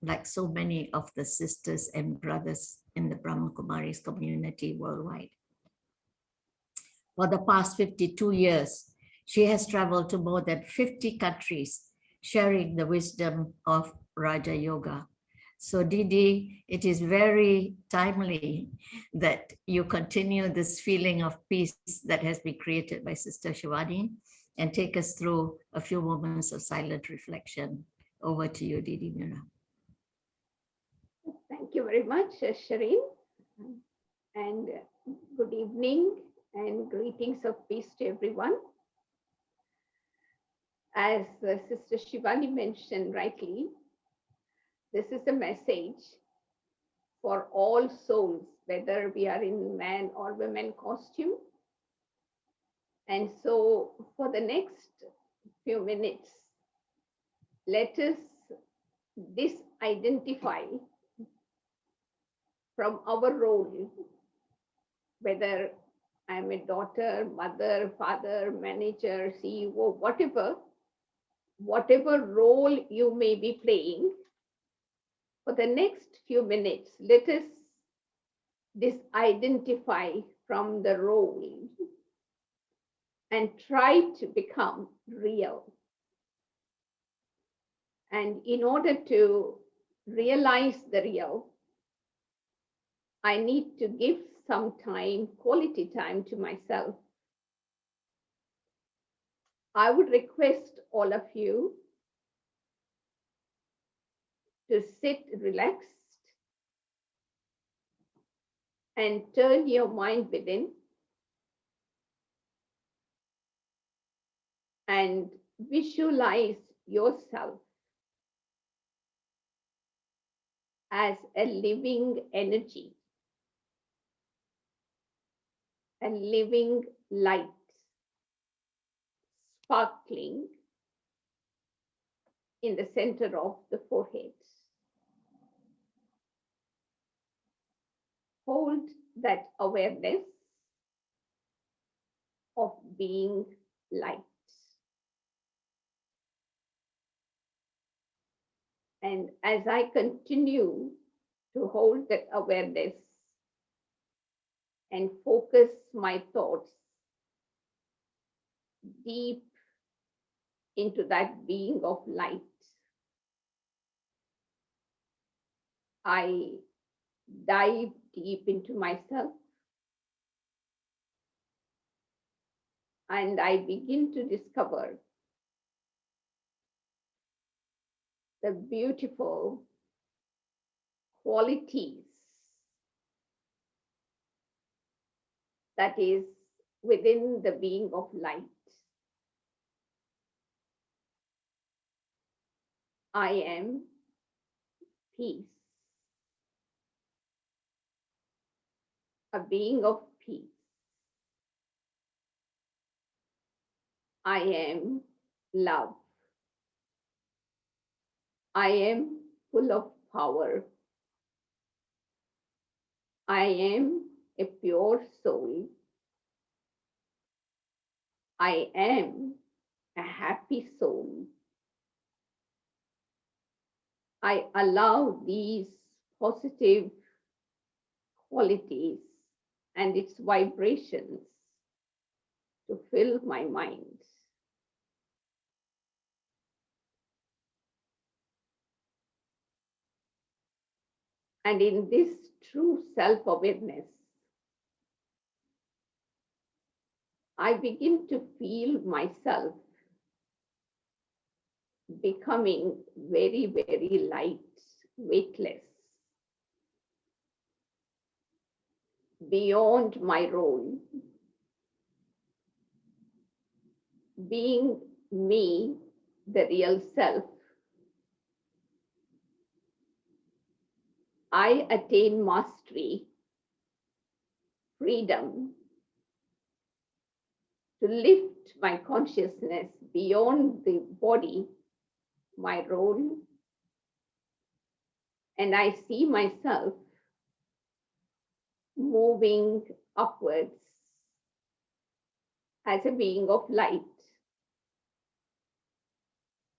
like so many of the sisters and brothers in the Brahma Kumaris community worldwide. For the past 52 years, she has traveled to more than 50 countries, sharing the wisdom of Raja Yoga. So Didi, it is very timely that you continue this feeling of peace that has been created by Sister Shivani and take us through a few moments of silent reflection. Over to you, Didi Mira. Thank you very much, Shireen. And good evening and greetings of peace to everyone. As Sister Shivani mentioned rightly, this is a message for all souls, whether we are in man or woman costume. And so for the next few minutes, let us disidentify from our role, whether I'm a daughter, mother, father, manager, CEO, whatever role you may be playing, for the next few minutes, let us disidentify from the role and try to become real. And in order to realize the real, I need to give some time, quality time to myself. I would request all of you to sit relaxed and turn your mind within and visualize yourself as a living energy, a living light, sparkling in the center of the forehead. Hold that awareness of being light. And as I continue to hold that awareness and focus my thoughts deep into that being of light, I dive deep into myself and I begin to discover the beautiful qualities that is within the being of light. I am peace, a being of peace. I am love. I am full of power. I am a pure soul. I am a happy soul. I allow these positive qualities and its vibrations to fill my mind. And in this true self-awareness, I begin to feel myself becoming very, very light, weightless, beyond my role, being me, the real self. I attain mastery, freedom, to lift my consciousness beyond the body, my role, and I see myself moving upwards as a being of light,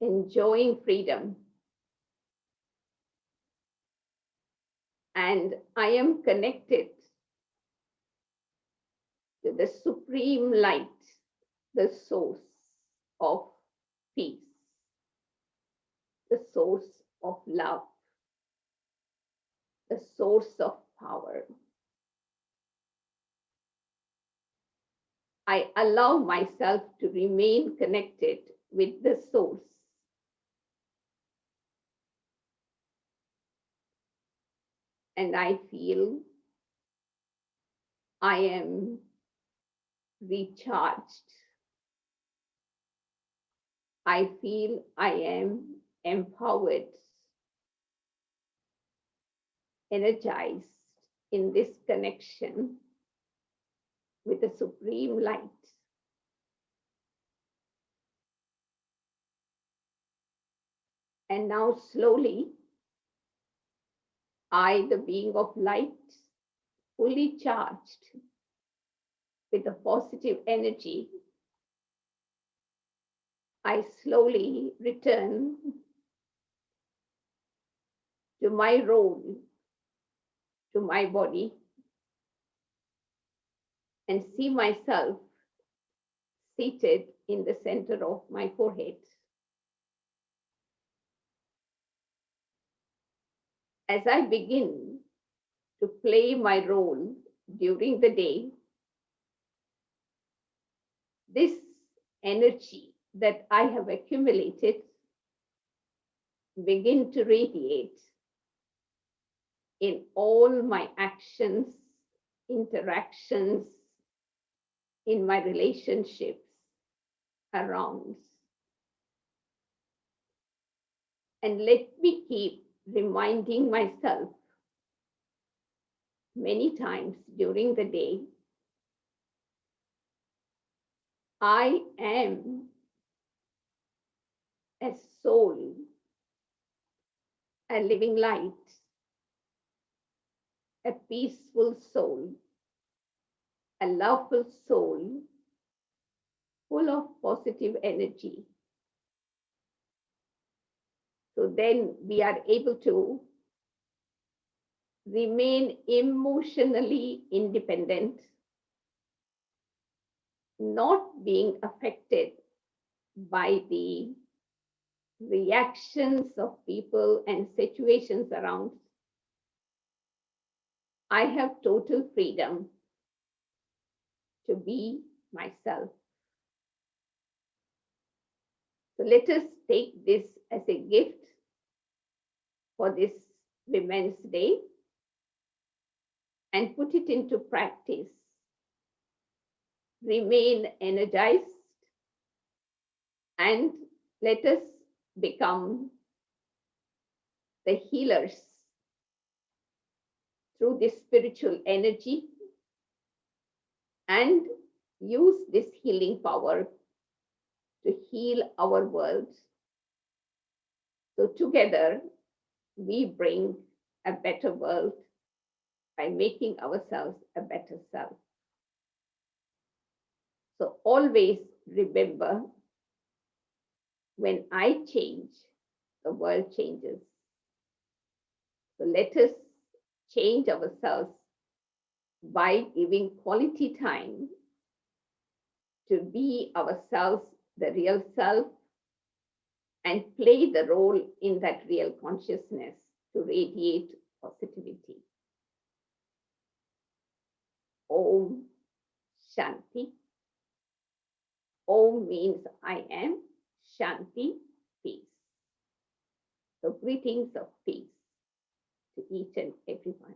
enjoying freedom. And I am connected to the supreme light, the source of peace, the source of love, the source of power. I allow myself to remain connected with the source. And I feel I am recharged. I feel I am empowered, energized in this connection with the supreme light. And now slowly, I, the being of light, fully charged with the positive energy, I slowly return to my role, to my body, and see myself seated in the center of my forehead. As I begin to play my role during the day, this energy that I have accumulated begin to radiate in all my actions, interactions, in my relationships around. And let me keep reminding myself many times during the day, I am a soul, a living light, a peaceful soul, a loveful soul, full of positive energy. So then we are able to remain emotionally independent, not being affected by the reactions of people and situations around, I have total freedom to be myself. So let us take this as a gift for this Women's Day and put it into practice. Remain energized and let us become the healers through this spiritual energy and use this healing power to heal our world. So together we bring a better world by making ourselves a better self. So always remember, when I change, the world changes. So let us change ourselves by giving quality time to be ourselves, the real self, and play the role in that real consciousness to radiate positivity. Om Shanti. Om means I am, Shanti, peace. So greetings of peace to each and everyone.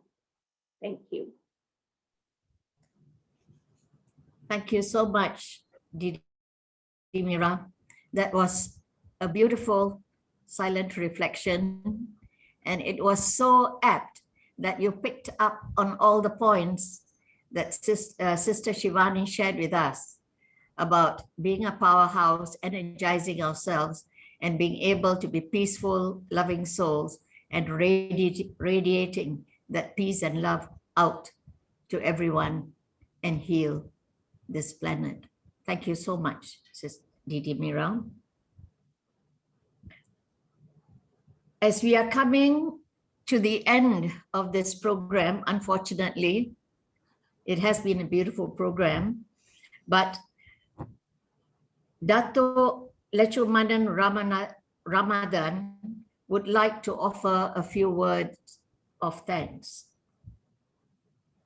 Thank you. Thank you so much, Didi Mira. That was a beautiful silent reflection, and it was so apt that you picked up on all the points that Sister Shivani shared with us about being a powerhouse, energizing ourselves, and being able to be peaceful, loving souls, and radiating that peace and love out to everyone and heal this planet. Thank you so much, Sister Didi Mira. As we are coming to the end of this program, unfortunately, it has been a beautiful program, but Dato' Lechumanan Ramadan would like to offer a few words of thanks.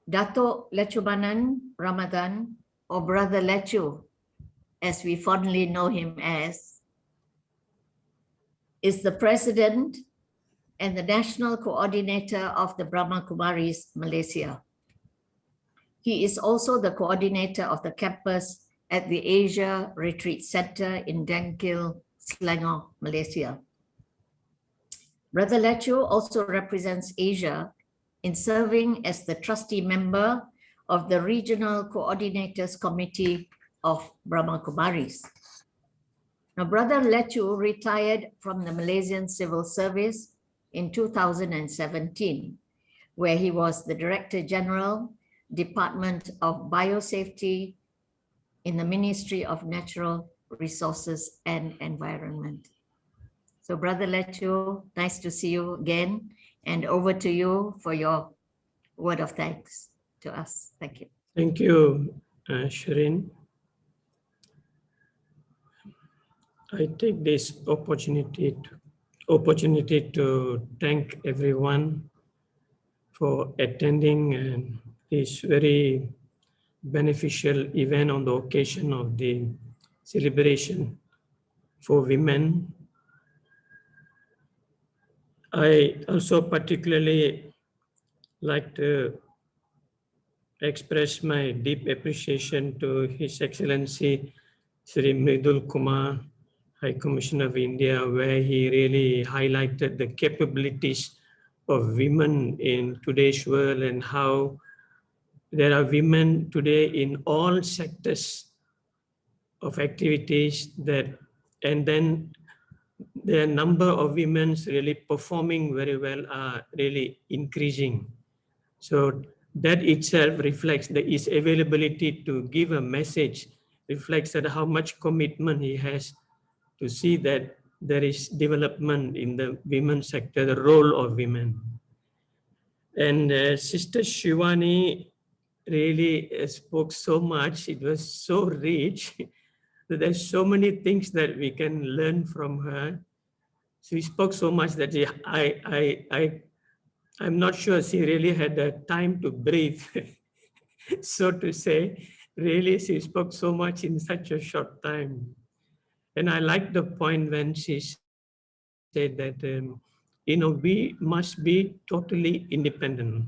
Dato' Lechumanan Ramadan, or Brother Lechu, as we fondly know him as, is the president and the national coordinator of the Brahma Kumaris Malaysia. He is also the coordinator of the campus at the Asia Retreat Center in Dengkil, Selangor, Malaysia. Brother Lechu also represents Asia in serving as the trustee member of the Regional Coordinators Committee of Brahma Kumaris. Now, Brother Lechu retired from the Malaysian Civil Service in 2017, where he was the Director General, Department of Biosafety in the Ministry of Natural Resources and Environment. So Brother Lechu, nice to see you again, and over to you for your word of thanks to us. Thank you. Thank you, Shireen. I take this opportunity to thank everyone for attending this very beneficial event on the occasion of the celebration for women. I also particularly like to express my deep appreciation to His Excellency Sri Mridul Kumar, High Commissioner of India, where he really highlighted the capabilities of women in today's world and how there are women today in all sectors of activities and then the number of women really performing very well are really increasing. So that itself reflects his availability to give a message, reflects that how much commitment he has to see that there is development in the women's sector, the role of women. And Sister Shivani really spoke so much. It was so rich. There's so many things that we can learn from her. She spoke so much that I'm not sure she really had the time to breathe, so to say. Really, she spoke so much in such a short time. And I like the point when she said that, we must be totally independent.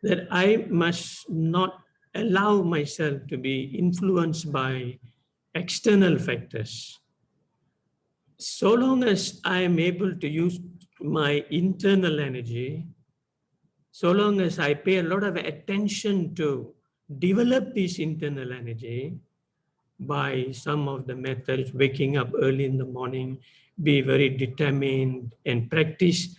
That I must not allow myself to be influenced by external factors. So long as I am able to use my internal energy, so long as I pay a lot of attention to develop this internal energy by some of the methods, waking up early in the morning, be very determined and practice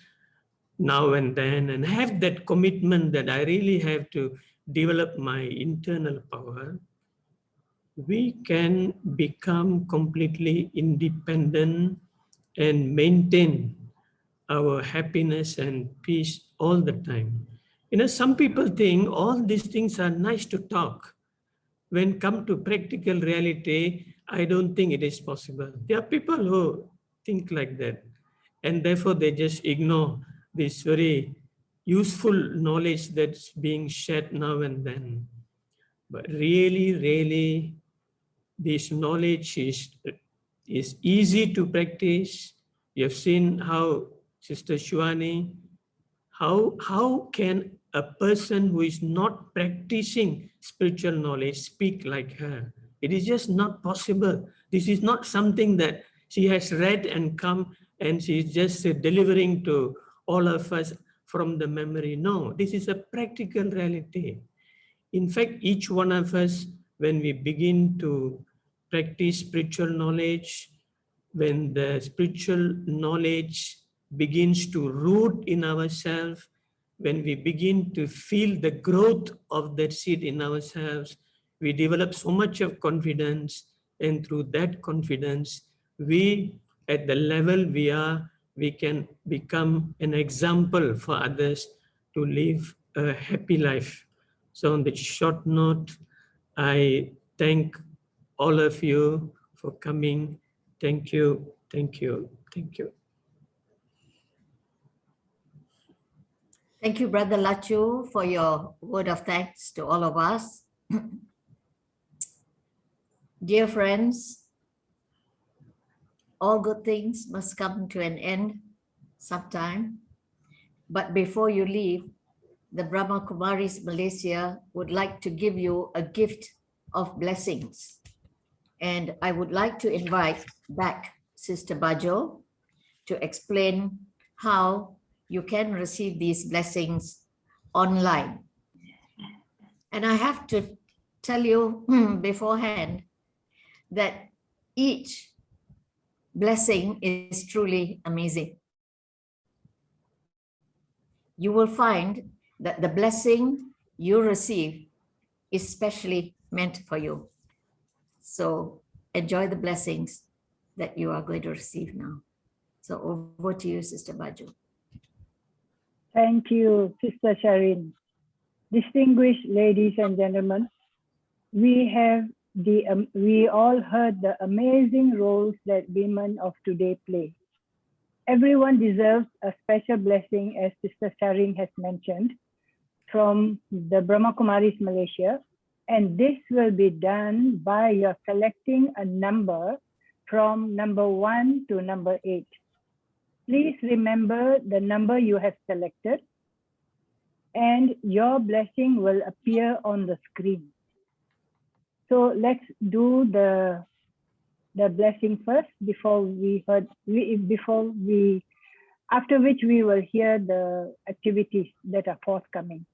now and then, and have that commitment that I really have to develop my internal power, we can become completely independent and maintain our happiness and peace all the time. Some people think all these things are nice to talk. When come to practical reality, I don't think it is possible. There are people who think like that, and therefore they just ignore this very useful knowledge that's being shared now and then. But really, really, this knowledge is easy to practice. You have seen how Sister Shivani, how can a person who is not practicing spiritual knowledge speak like her? It is just not possible. This is not something that she has read and come and she is just delivering to all of us from the memory. No, this is a practical reality. In fact, each one of us, when we begin to practice spiritual knowledge, when the spiritual knowledge begins to root in ourselves, when we begin to feel the growth of that seed in ourselves, we develop so much of confidence. And through that confidence, we, at the level we are, we can become an example for others to live a happy life. So on this short note, I thank all of you for coming. Thank you, thank you, thank you. Thank you, Brother Lachu, for your word of thanks to all of us. Dear friends, all good things must come to an end sometime. But before you leave, the Brahma Kumaris Malaysia would like to give you a gift of blessings. And I would like to invite back Sister Bajo to explain how you can receive these blessings online. And I have to tell you beforehand that each blessing is truly amazing. You will find that the blessing you receive is specially meant for you. So enjoy the blessings that you are going to receive now. So over to you, Sister Bajo. Thank you, Sister Sharin. Distinguished ladies and gentlemen, we all heard the amazing roles that women of today play. Everyone deserves a special blessing, as Sister Sharin has mentioned, from the Brahma Kumaris Malaysia. And this will be done by your selecting a number from number 1 to number 8. Please remember the number you have selected, and your blessing will appear on the screen. So let's do the blessing first after which we will hear the activities that are forthcoming.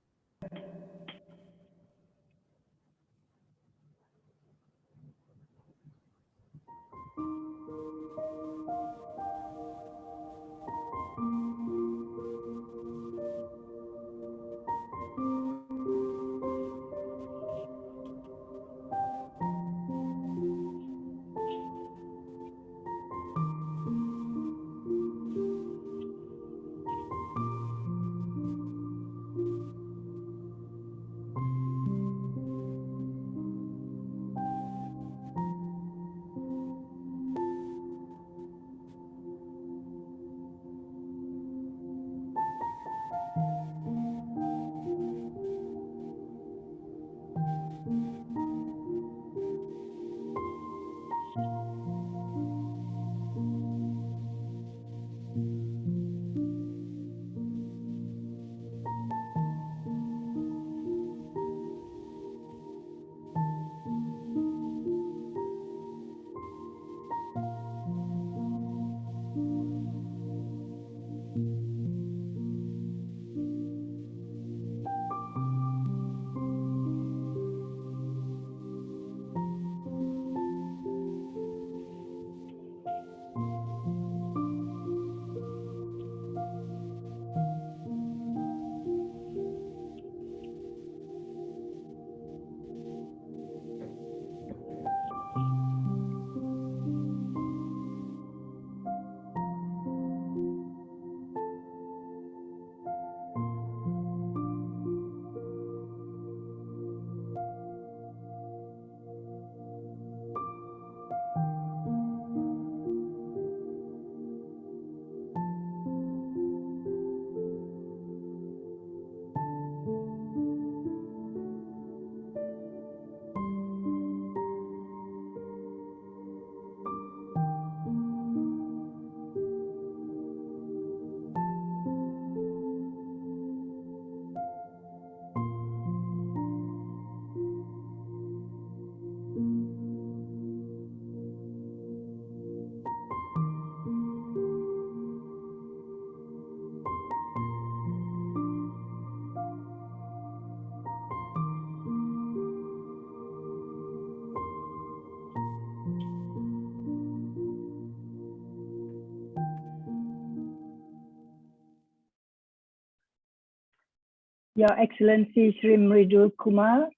Your Excellency Shri Mridul Kumar,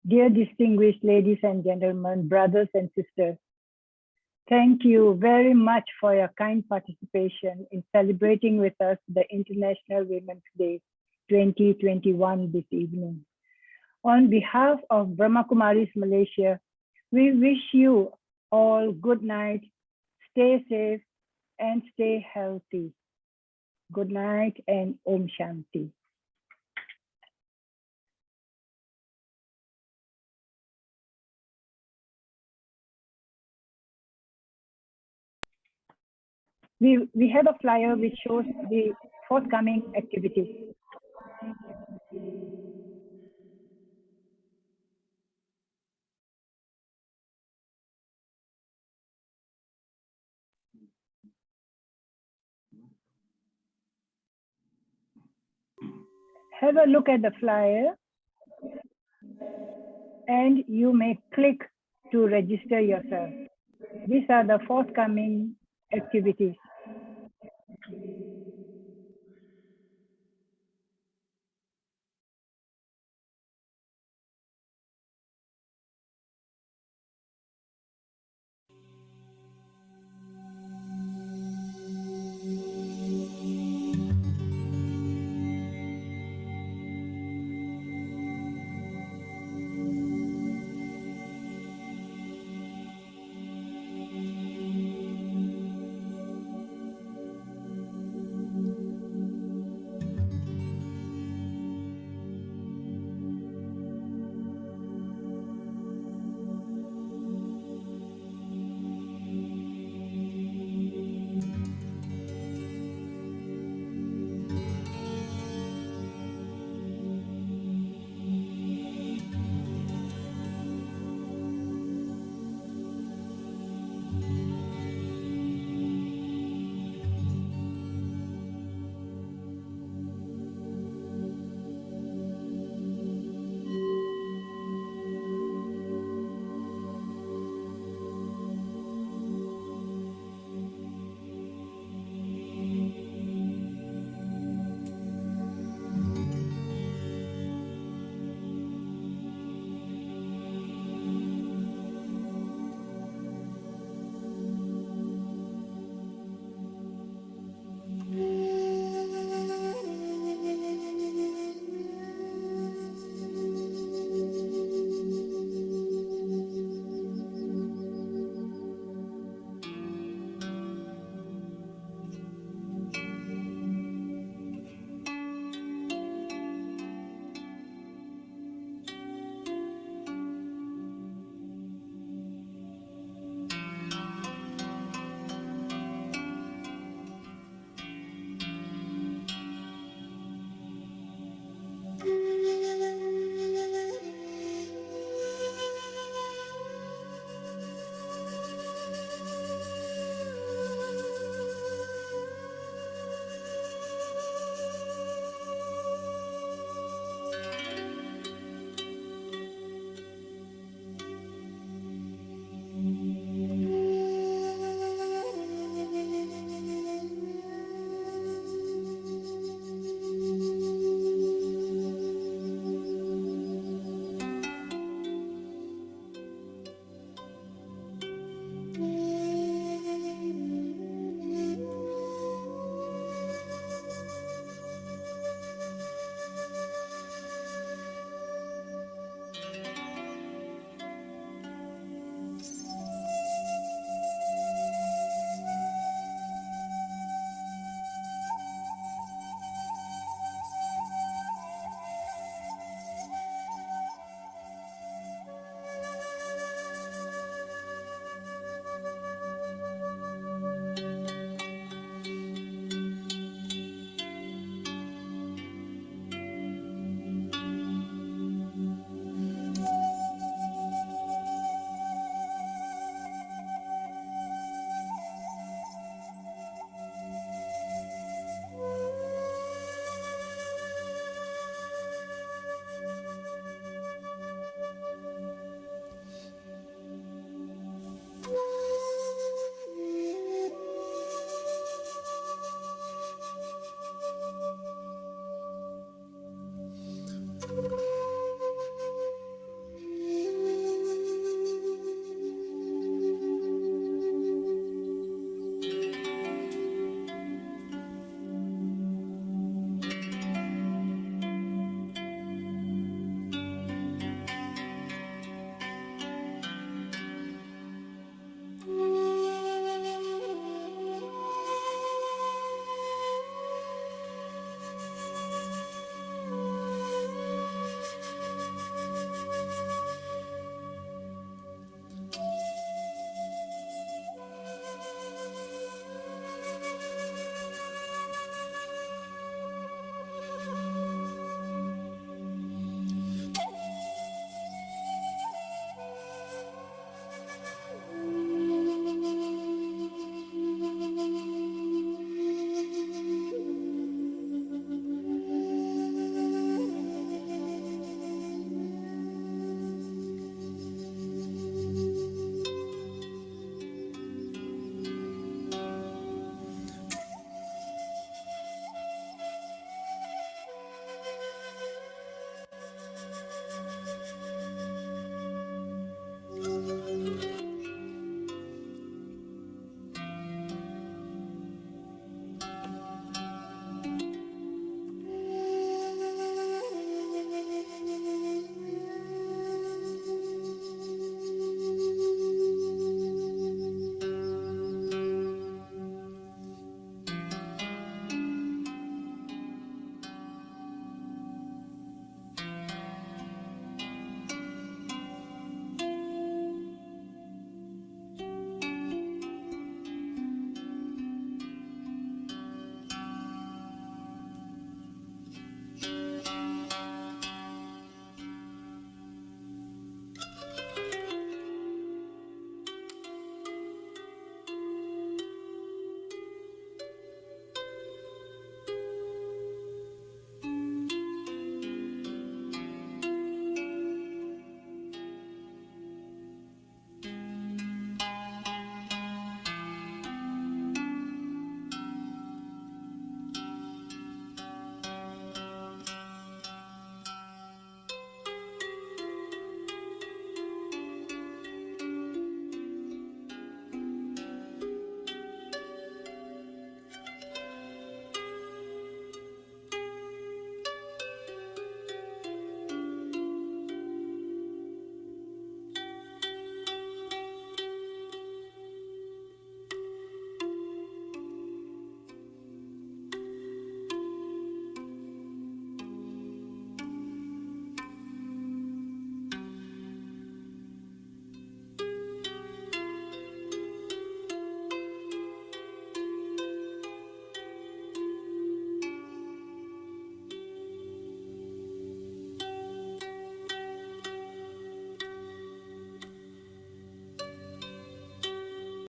dear distinguished ladies and gentlemen, brothers and sisters, thank you very much for your kind participation in celebrating with us the International Women's Day 2021 this evening. On behalf of Brahma Kumaris Malaysia, we wish you all good night, stay safe, and stay healthy. Good night and Om Shanti. We have a flyer which shows the forthcoming activities. Have a look at the flyer and you may click to register yourself. These are the forthcoming activities.